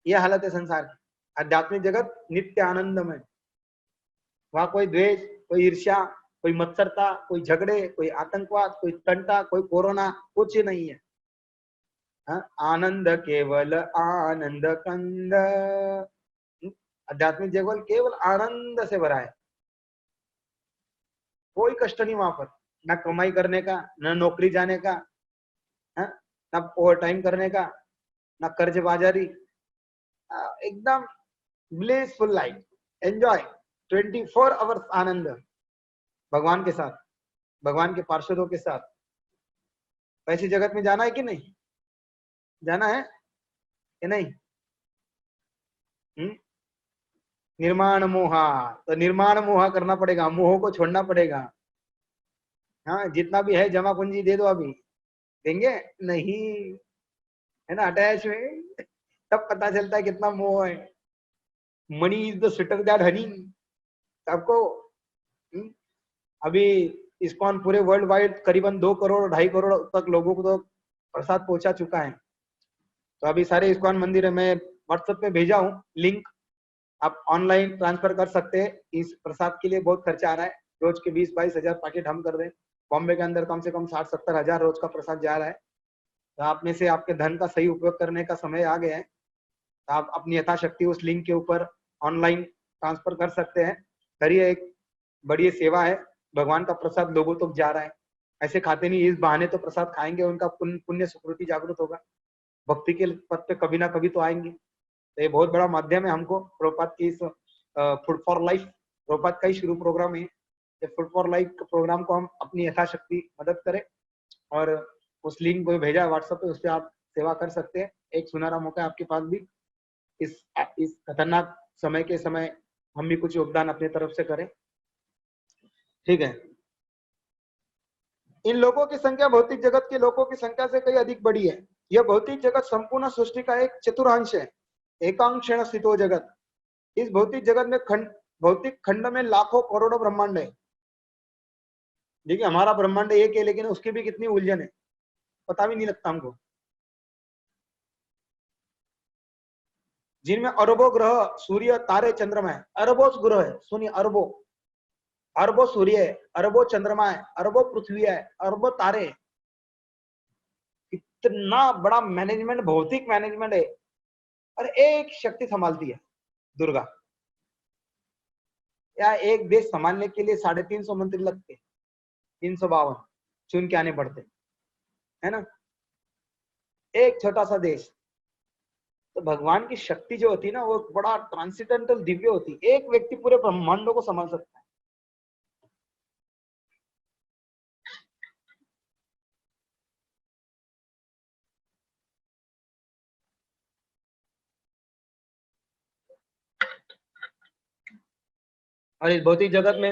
ये हालत है संसार की। आध्यात्मिक जगत नित्य आनंदमय, वहां कोई द्वेष, कोई ईर्ष्या, कोई मत्सरता, कोई झगड़े, कोई आतंकवाद, कोई तंटा, कोई कोरोना, कुछ नहीं है। आनंद केवल आनंद कंद। आध्यात्मिक जगत केवल आनंद से भरा है, कोई कष्ट नहीं वहां पर, ना कमाई करने का, ना नौकरी जाने का, ना ओवर टाइम करने का, ना कर्जबाजारी, एकदम ब्लिसफुल लाइफ, एंजॉय 24 आवर्स आनंद भगवान के साथ, भगवान के पार्षदों के साथ। ऐसी जगत में जाना है कि नहीं, जाना है कि नहीं? निर्माण मोहा, तो निर्माण मोहा करना पड़ेगा, मोह को छोड़ना पड़ेगा। हाँ जितना भी है जमा पूंजी दे दो, अभी देंगे नहीं, है ना, अटैच में तब पता चलता है कितना मोह है। Money is the sweeter that honey. सबको अभी इस्कॉन पूरे वर्ल्ड वाइड करीबन 2 करोड़ 2.5 करोड़ तक लोगों को तो प्रसाद पहुंचा चुका है। तो अभी सारे इस्कॉन मंदिर है, मैं व्हाट्सएप पे भेजा हूँ लिंक, आप ऑनलाइन ट्रांसफर कर सकते हैं। इस प्रसाद के लिए बहुत खर्चा आ रहा है, रोज के 20-22 हजार पैकेट हम कर दें। बॉम्बे के अंदर कम से कम 60-70 हजार रोज का प्रसाद जा रहा है। तो आप में से आपके धन का सही उपयोग करने का समय आ गया है। तो आप अपनी यथाशक्ति उस लिंक के ऊपर ऑनलाइन ट्रांसफर कर सकते हैं। करिए, एक बड़ी सेवा है, भगवान का प्रसाद लोगों तक जा रहा है। ऐसे खाते नहीं, इस बहाने तो प्रसाद खाएंगे, उनका पुण्य सुकृति जागृत होगा, भक्ति के पथ पे कभी ना कभी तो आएंगे। तो ये बहुत बड़ा माध्यम है हमको। प्रभुपाद की इस फूड फॉर लाइफ, प्रभुपाद का ही शुरू प्रोग्राम है। फूड फॉर लाइफ प्रोग्राम को हम अपनी यथाशक्ति मदद करें, और उस लिंक को भेजा व्हाट्सएप पे, उस पर आप सेवा कर सकते हैं। एक सुनहरा मौका है आपके पास भी, इस खतरनाक समय के समय हम भी कुछ योगदान अपनी तरफ से करें। ठीक है। इन लोगों की संख्या भौतिक जगत के लोगों की संख्या से कई अधिक बड़ी है। यह भौतिक जगत संपूर्ण सृष्टि का एक चतुर्थांश है। एकांशेण स्थितो जगत। इस भौतिक जगत में भौतिक खंड में लाखों करोड़ों ब्रह्मांड है। देखिए हमारा ब्रह्मांड एक है, लेकिन उसकी भी कितनी उलझन है, पता भी नहीं लगता हमको। जिनमें अरबों ग्रह, सूर्य, तारे, चंद्रमा है। अरबों ग्रह है, सुनिए, अरबों अरबों सूर्य है, अरबों चंद्रमा है, अरबों पृथ्वी है, अरबों तारे है। इतना बड़ा मैनेजमेंट, भौतिक मैनेजमेंट है, और एक शक्ति संभालती है, दुर्गा। या एक देश संभालने के लिए 350 मंत्री लगते, 352 चुन के आने पड़ते, है ना, एक छोटा सा देश। तो भगवान की शक्ति जो होती है ना, वो बड़ा ट्रांसेंडेंटल, दिव्य होती है। एक व्यक्ति पूरे ब्रह्मांडों को संभाल सकता है। और इस भौतिक जगत में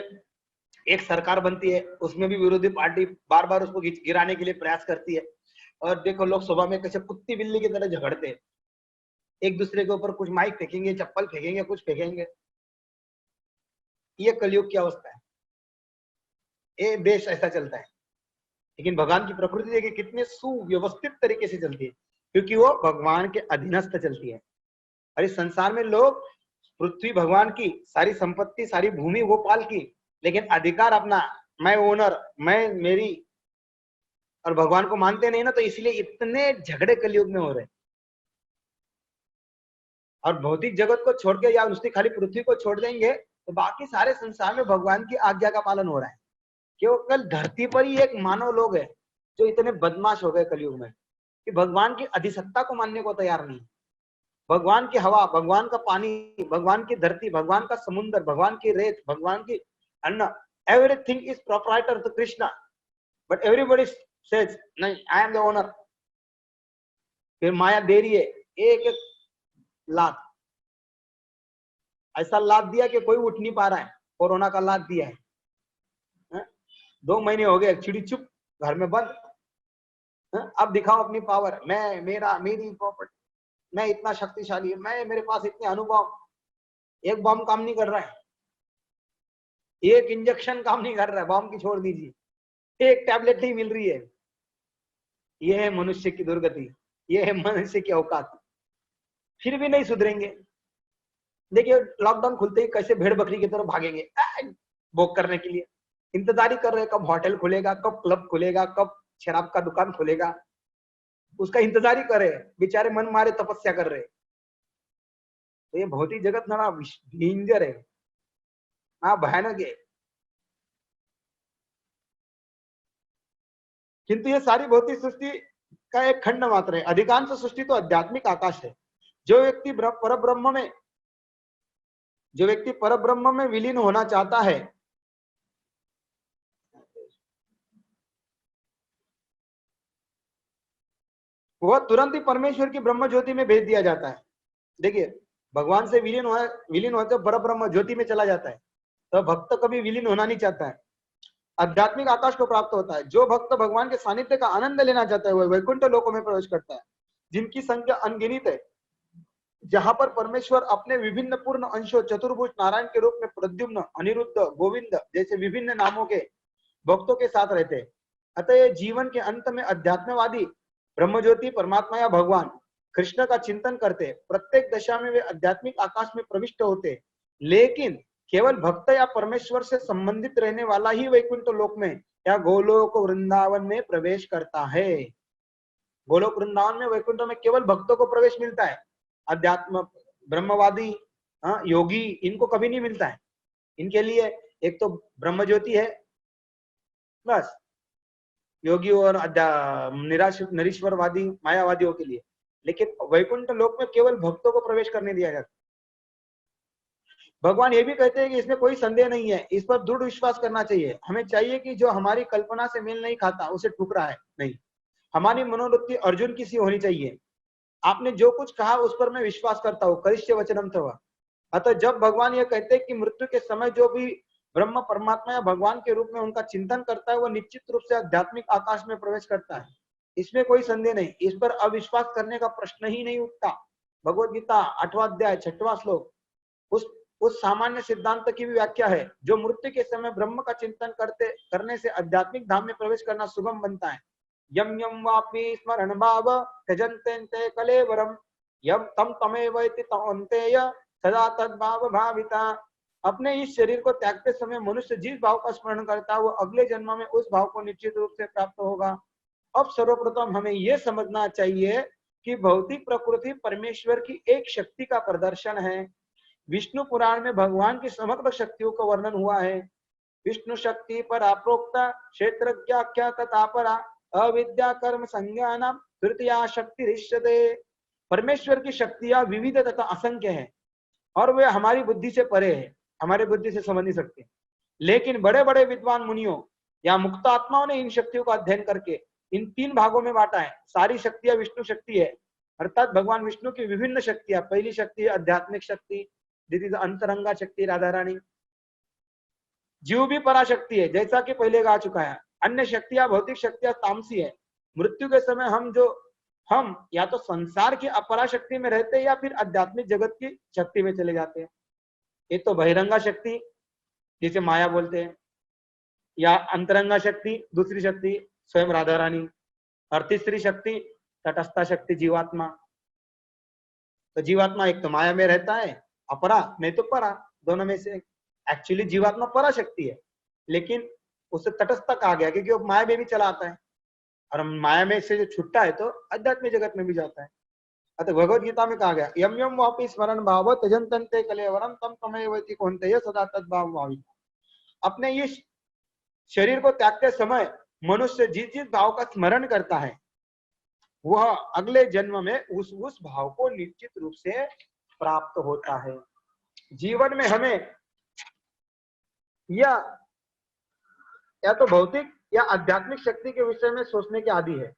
एक सरकार बनती है, उसमें भी विरोधी पार्टी बार बार उसको गिराने के लिए प्रयास करती है। और देखो लोग सभा में कैसे कुत्ती बिल्ली की तरह झगड़ते हैं, एक दूसरे के ऊपर कुछ माइक फेंकेंगे, चप्पल फेंकेंगे, कुछ फेंकेंगे। ये कलयुग की अवस्था है, ये देश ऐसा चलता है। लेकिन भगवान की प्रकृति देखिए कितने सुव्यवस्थित तरीके से चलती है, क्योंकि वो भगवान के अधीनस्थ चलती है। और इस संसार में लोग पृथ्वी भगवान की, सारी संपत्ति, सारी भूमि वो पाल की, लेकिन अधिकार अपना, मैं ओनर, मैं मेरी, और भगवान को मानते नहीं ना, तो इसलिए इतने झगड़े कलयुग में हो रहे। और भौतिक जगत को छोड़ के या उसकी खाली पृथ्वी को छोड़ देंगे तो बाकी सारे संसार में भगवान की आज्ञा का पालन हो रहा है। केवल धरती पर ही एक मानव लोग है जो इतने बदमाश हो गए कलयुग में कि भगवान की अधिसत्ता को मानने को तैयार नहीं। भगवान की हवा, भगवान का पानी, भगवान की धरती, भगवान का समुद्र, भगवान की रेत, भगवान की अन्न, everything is proprietor to Krishna, but everybody says नहीं, आई एम द ओनर। फिर माया दे रही है एक एक लात, ऐसा लात दिया कि कोई उठ नहीं पा रहा है। कोरोना का लात दिया है, 2 महीने हो गए चिड़ी चुप घर में बंद। अब दिखाओ अपनी पावर, मैं, मेरा, मेरी प्रॉपर्टी, मैं इतना शक्तिशाली है, मैं, मेरे पास इतने अनुभव। एक बम काम नहीं कर रहा है, एक इंजेक्शन काम नहीं कर रहा है, बम की छोड़ दीजिए, एक टैबलेट नहीं मिल रही है। ये है मनुष्य की दुर्गति, ये है मनुष्य की औकात। फिर भी नहीं सुधरेंगे। देखिए लॉकडाउन खुलते ही कैसे भेड़ बकरी की तरफ भागेंगे भोग करने के लिए, इंतजार ही कर रहे कब होटल खुलेगा, कब क्लब खुलेगा, कब शराब का दुकान खुलेगा, उसका इंतजार ही कर रहे। बेचारे मन मारे तपस्या कर रहे। तो ये भौतिक जगत ना डेंजर है, हाँ भयानक है। किंतु ये सारी भौतिक सृष्टि का एक खंड मात्र है। अधिकांश सृष्टि तो आध्यात्मिक आकाश है। जो व्यक्ति परब्रह्म में विलीन होना चाहता है, वह तुरंत ही परमेश्वर की ब्रह्म ज्योति में भेज दिया जाता है। देखिए भगवान से विलीन होते परब्रह्म ज्योति में चला जाता है। तो भक्त कभी विलीन होना नहीं चाहता है, आध्यात्मिक आकाश को प्राप्त होता है। जो भक्त भगवान के सानिध्य का आनंद लेना चाहता है वह वैकुंठ लोकों में प्रवेश करता है, जिनकी संख्या अनगिनित है, जहां पर परमेश्वर अपने विभिन्न पूर्ण अंशों चतुर्भुज नारायण के रूप में प्रद्युम्न, अनिरुद्ध, गोविंद जैसे विभिन्न नामों के भक्तों के साथ रहते हैं। अतः जीवन के अंत में अध्यात्मवादी ब्रह्मज्योति, परमात्मा या भगवान कृष्ण का चिंतन करते, प्रत्येक दशा में वे आध्यात्मिक आकाश में प्रविष्ट होते। लेकिन केवल भक्त या परमेश्वर से संबंधित रहने वाला ही वैकुंठ लोक में या गोलोक वृंदावन में प्रवेश करता है। गोलोक वृंदावन में, वैकुंठ में केवल भक्तों को प्रवेश मिलता है। अध्यात्म ब्रह्मवादी योगी इनको कभी नहीं मिलता है। इनके लिए एक तो ब्रह्म ज्योति है बस, योगी और निरीश्वरवादी मायावादियों के लिए। लेकिन वैकुंठ लोक में केवल भक्तों को प्रवेश करने दिया जाता है। भगवान ये भी कहते हैं कि इसमें कोई संदेह नहीं है, इस पर दृढ़ विश्वास करना चाहिए। हमें चाहिए कि जो हमारी कल्पना से मेल नहीं खाता उसे ठुकरा है नहीं। हमारी मनोवृत्ति अर्जुन की सी होनी चाहिए, आपने जो कुछ कहा उस पर मैं विश्वास करता हूँ, करिष्य वचनम तव। अतः जब भगवान ये कहते हैं कि मृत्यु के समय जो भी ब्रह्म, परमात्मा या भगवान के रूप में उनका चिंतन करता है वह निश्चित रूप से आध्यात्मिक आकाश में प्रवेश करता है, इसमें कोई संदेह नहीं, इस पर अविश्वास करने का प्रश्न ही नहीं उठता। भगवत गीता 8वां अध्याय 6वां श्लोक उस सामान्य सिद्धांत की भी व्याख्या है जो मृत्यु के समय ब्रह्म का चिंतन करने से आध्यात्मिक धाम में प्रवेश करना सुगम बनता है। यम यम वापि स्मरण भाव त्यजन्ते कलेवरम यम तम तमेव इति तौन्तेय सदा तद्भाव भाविता। अपने इस शरीर को त्यागते समय मनुष्य जिस भाव का स्मरण करता है वो अगले जन्म में उस भाव को निश्चित रूप से प्राप्त होगा। अब सर्वप्रथम हमें यह समझना चाहिए कि भौतिक प्रकृति परमेश्वर की एक शक्ति का प्रदर्शन है। विष्णु पुराण में भगवान की समग्र शक्तियों का वर्णन हुआ है। विष्णु शक्ति परा प्रोक्ता क्षेत्रज्ञाख्या तथा परा अविद्या कर्म संज्ञानम तृतीया शक्ति रिष्यते। परमेश्वर की शक्तियां विविध तथा असंख्य है और वे हमारी बुद्धि से परे है, हमारे बुद्धि से समझ नहीं सकते। लेकिन बड़े बड़े विद्वान मुनियों या मुक्तात्माओं ने इन शक्तियों का अध्ययन करके इन 3 भागों में बांटा है। सारी शक्तियां विष्णु शक्ति है, अर्थात भगवान विष्णु की विभिन्न शक्तियां। पहली शक्ति है आध्यात्मिक शक्ति, दिस इज अंतरंगा शक्ति राधा रानी। जीव भी पराशक्ति है, जैसा कि पहले कहा चुका है। अन्य शक्तियां भौतिक शक्तियां तामसी है। मृत्यु के समय हम या तो संसार की अपरा शक्ति में रहते हैं या फिर आध्यात्मिक जगत की शक्ति में चले जाते हैं। एक तो बहिरंगा शक्ति जिसे माया बोलते हैं, या अंतरंगा शक्ति दूसरी शक्ति स्वयं राधा रानी, और तीसरी शक्ति तटस्था शक्ति जीवात्मा। तो जीवात्मा एक तो माया में रहता है, अपरा नहीं तो परा, दोनों में से। एक्चुअली जीवात्मा परा शक्ति है, लेकिन उसे तटस्थ कहा गया क्योंकि वो माया में भी चला आता है, और माया में से जो छुट्टा है तो आध्यात्मिक जगत में भी जाता है। अतः भगवत गीता में कहा गया यम यम वापि स्मरण भाव त्यजन्ते कलेवरम तम तमेव इति कौन्तेय सदा तद्भाव भाविता। अपने इस शरीर को त्यागते समय मनुष्य जिस जिस भाव का स्मरण करता है वह अगले जन्म में उस भाव को निश्चित रूप से प्राप्त होता है। जीवन में हमें या तो भौतिक या आध्यात्मिक शक्ति के विषय में सोचने की आदि है।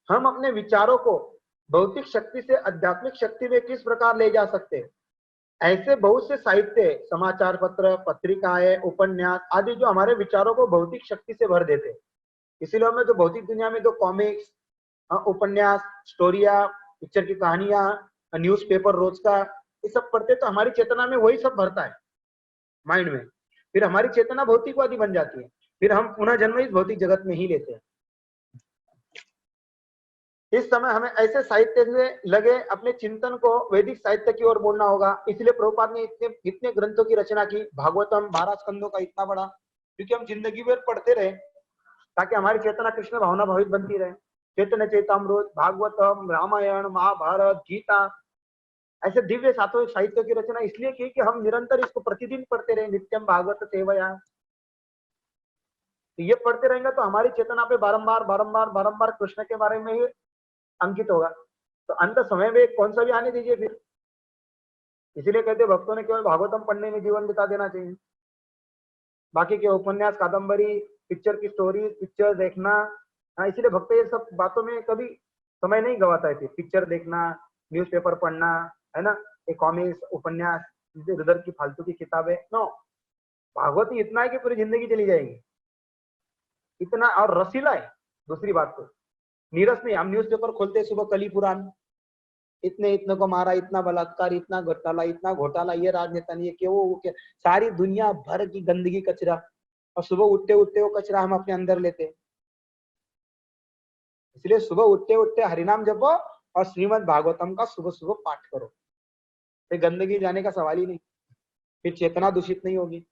हम अपने विचारों को भौतिक शक्ति से आध्यात्मिक शक्ति में किस प्रकार ले जा सकते हैं। ऐसे बहुत से साहित्य, समाचार पत्र, पत्रिकाएं, उपन्यास आदि जो हमारे विचारों को भौतिक शक्ति से भर देते हैं। इसीलिए हमें जो भौतिक दुनिया में जो कॉमिक्स, उपन्यास, स्टोरिया, पिक्चर की कहानियां, न्यूज़पेपर रोज का ये सब पढ़ते तो हमारी चेतना में वही सब भरता है माइंड में। फिर हमारी चेतना भौतिकवादी बन जाती है, फिर हम पुनः जन्म इस भौतिक जगत में ही लेते हैं। इस समय हमें ऐसे साहित्य में लगे अपने चिंतन को वैदिक साहित्य की ओर मोड़ना होगा। इसलिए प्रभुपाद ने इतने ग्रंथों की रचना की। भागवतम 12 स्कंदों का इतना बड़ा, क्योंकि हम जिंदगी भर पढ़ते रहे ताकि हमारी चेतना कृष्ण भावना भावित बनती रहे। चैतन्य चैतामृत, भागवतम, रामायण, महाभारत, गीता, ऐसे दिव्य सातों साहित्यों की रचना इसलिए की कि हम निरंतर इसको प्रतिदिन पढ़ते रहे। नित्यम भागवत सेवया, ये पढ़ते रहेंगे तो हमारी चेतना पे बारंबार बारंबार बारंबार कृष्ण के बारे में ही अंकित होगा। तो अंत समय में कौन सा भी आने दीजिए फिर। इसीलिए कहते भक्तों ने केवल भागवतम पढ़ने में जीवन बिता देना चाहिए। बाकी के उपन्यास, कादंबरी, पिक्चर की स्टोरी, पिक्चर देखना, इसीलिए भक्त ये सब बातों में कभी समय नहीं गवाता है। पिक्चर देखना, न्यूज़पेपर पढ़ना, है ना, ये कॉमिक्स, उपन्यास, इधर की फालतू की किताबें, नो। भागवत ही इतना है कि पूरी जिंदगी चली जाएगी, इतना। और रसीला है। दूसरी बात तो नीरस नहीं। हम न्यूज़पेपर खोलते सुबह कली पुराण, इतने को मारा, इतना बलात्कार, इतना घोटाला, ये राजनेता ने ये वो सारी दुनिया भर की गंदगी, कचरा, और सुबह उठते उठते वो कचरा हम अपने अंदर लेते। इसलिए सुबह उठते उठते हरिनाम जपो और श्रीमद् भागवतम का सुबह सुबह पाठ करो। फिर गंदगी जाने का सवाल ही नहीं, फिर चेतना दूषित नहीं होगी।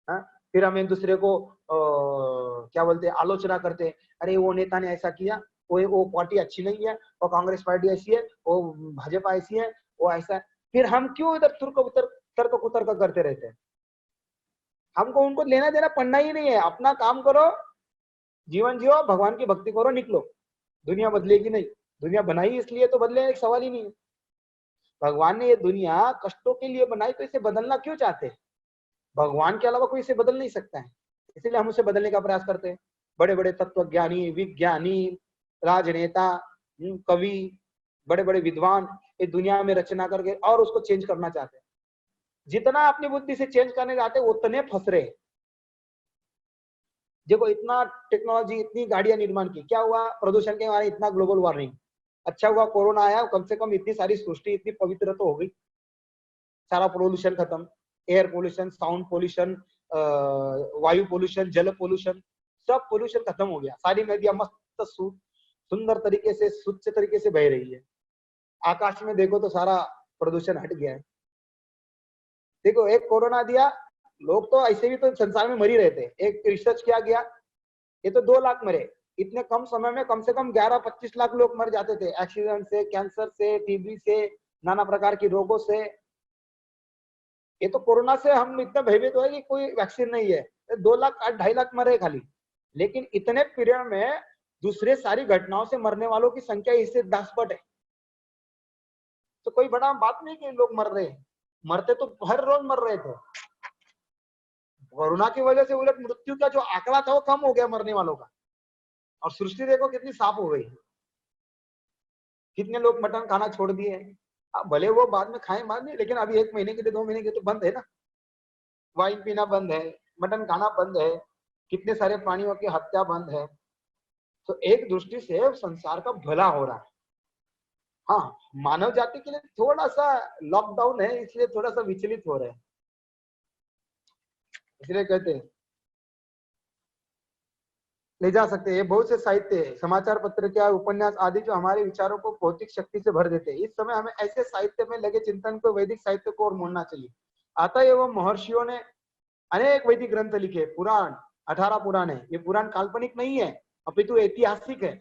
हाँ, फिर हम एक दूसरे को क्या बोलते हैं, आलोचना करते हैं। अरे वो नेता ने ऐसा किया, वो पार्टी अच्छी नहीं है, और कांग्रेस पार्टी ऐसी है, वो भाजपा ऐसी है, वो ऐसा है। फिर हम क्यों इधर तर्क कुतर्क करते रहते हैं। हमको उनको लेना देना पढ़ना ही नहीं है। अपना काम करो, जीवन जियो, भगवान की भक्ति करो, निकलो। दुनिया बदलेगी नहीं। दुनिया बनाई इसलिए तो बदले, एक सवाल ही नहीं है। भगवान ने ये दुनिया कष्टों के लिए बनाई, तो इसे बदलना क्यों चाहते हैं। भगवान के अलावा कोई इसे बदल नहीं सकता है, इसलिए हम उसे बदलने का प्रयास करते हैं। बड़े बड़े तत्वज्ञानी, विज्ञानी, राजनेता, कवि, बड़े बड़े विद्वान ये दुनिया में रचना करके और उसको चेंज करना चाहते हैं। जितना अपनी बुद्धि से चेंज करने जाते हैं उतने फंस रहे। देखो इतना टेक्नोलॉजी, इतनी गाड़ियां निर्माण की, क्या हुआ? प्रदूषण के कारण इतना ग्लोबल वार्मिंग। अच्छा हुआ कोरोना आया, कम से कम इतनी सारी सृष्टि इतनी पवित्र तो हो गई, सारा पोल्यूशन खत्म, एयर पोल्यूशन, साउंड पोल्यूशन, वायु पोल्यूशन, जल पोल्यूशन, सब पोल्यूशन खत्म हो गया। सारी नदियां मस्त सुंदर तरीके से, स्वच्छ तरीके से बह रही है। आकाश में देखो तो सारा प्रदूषण हट गया है। देखो एक कोरोना दिया, लोग तो ऐसे भी तो संसार में मर ही रहे थे। एक रिसर्च किया गया, ये तो 2 लाख मरे, इतने कम समय में कम से कम 11-25 लाख लोग मर जाते थे, एक्सीडेंट से, कैंसर से, टीबी से, नाना प्रकार की रोगों से। ये तो कोरोना से हम इतना भयभीत हुए कि कोई वैक्सीन नहीं है, 2 लाख 2.5 लाख मरे खाली। लेकिन इतने पीरियड में दूसरे सारी घटनाओं से मरने वालों की संख्या इससे 10 पट है। तो कोई बड़ा बात नहीं कि लोग मर रहे हैं, मरते तो हर रोज मर रहे थे। कोरोना की वजह से उलट मृत्यु का जो आंकड़ा था वो कम हो गया मरने वालों का। और सृष्टि देखो कितनी साफ हो गई, कितने लोग मटन खाना छोड़ दिए। अब भले वो बाद में खाएं, बाद में, लेकिन अभी 1 महीने के लिए 2 महीने के तो बंद है ना, वाइन पीना बंद है, मटन खाना बंद है, कितने सारे प्राणियों की हत्या बंद है। तो एक दृष्टि से संसार का भला हो रहा है। हाँ, मानव जाति के लिए थोड़ा सा लॉकडाउन है, इसलिए थोड़ा सा विचलित हो रहे हैं। इसलिए कहते हैं ले जा सकते हैं। ये बहुत से साहित्य है, समाचार पत्रिका, उपन्यास आदि जो हमारे विचारों को भौतिक शक्ति से भर देते हैं। इस समय हमें ऐसे साहित्य में लगे चिंतन को वैदिक साहित्य को और मोड़ना चाहिए। अतः एवं महर्षियों ने अनेक वैदिक ग्रंथ लिखे, पुराण, 18 पुराण है। ये पुराण काल्पनिक नहीं है, अपितु ऐतिहासिक है।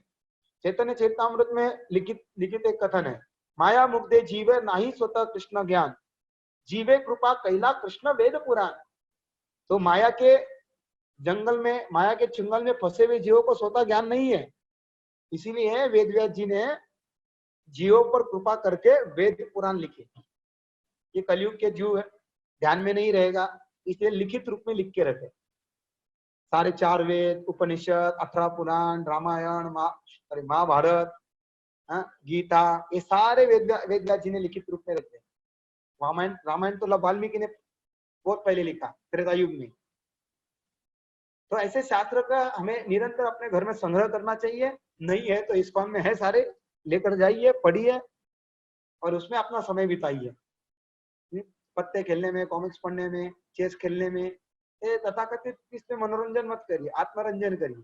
चैतन्य चेतामृत में लिखित लिखित एक कथन है, माया मुग्धे जीवे नाही स्वतः कृष्ण ज्ञान, जीवे कृपा कैला कृष्ण वेद पुराण। तो माया के जंगल में, माया के चुंगल में फंसे हुए जीवों को स्वतः ज्ञान नहीं है, इसीलिए वेद व्यास जी ने जीवों पर कृपा करके वेद पुराण लिखे। ये कलयुग के जीव है, ध्यान में नहीं रहेगा, इसलिए लिखित रूप में लिख के रखे। सारे 4 वेद, उपनिषद, 18 पुराण, रामायण, महाभारत, गीता, ये सारे वेद व्यास जी ने लिखित रूप में रखे। रामायण रामायण तो वाल्मीकि ने बहुत पहले लिखा, त्रेता युग में। तो ऐसे शास्त्र का हमें निरंतर अपने घर में संग्रह करना चाहिए। नहीं है तो इस्कॉन में है सारे, लेकर जाइए, पढ़िए और उसमें अपना समय बिताइए। पत्ते खेलने में, कॉमिक्स पढ़ने में, चेस खेलने में, तथाकथित इसमें मनोरंजन मत करिए, आत्मरंजन करिए।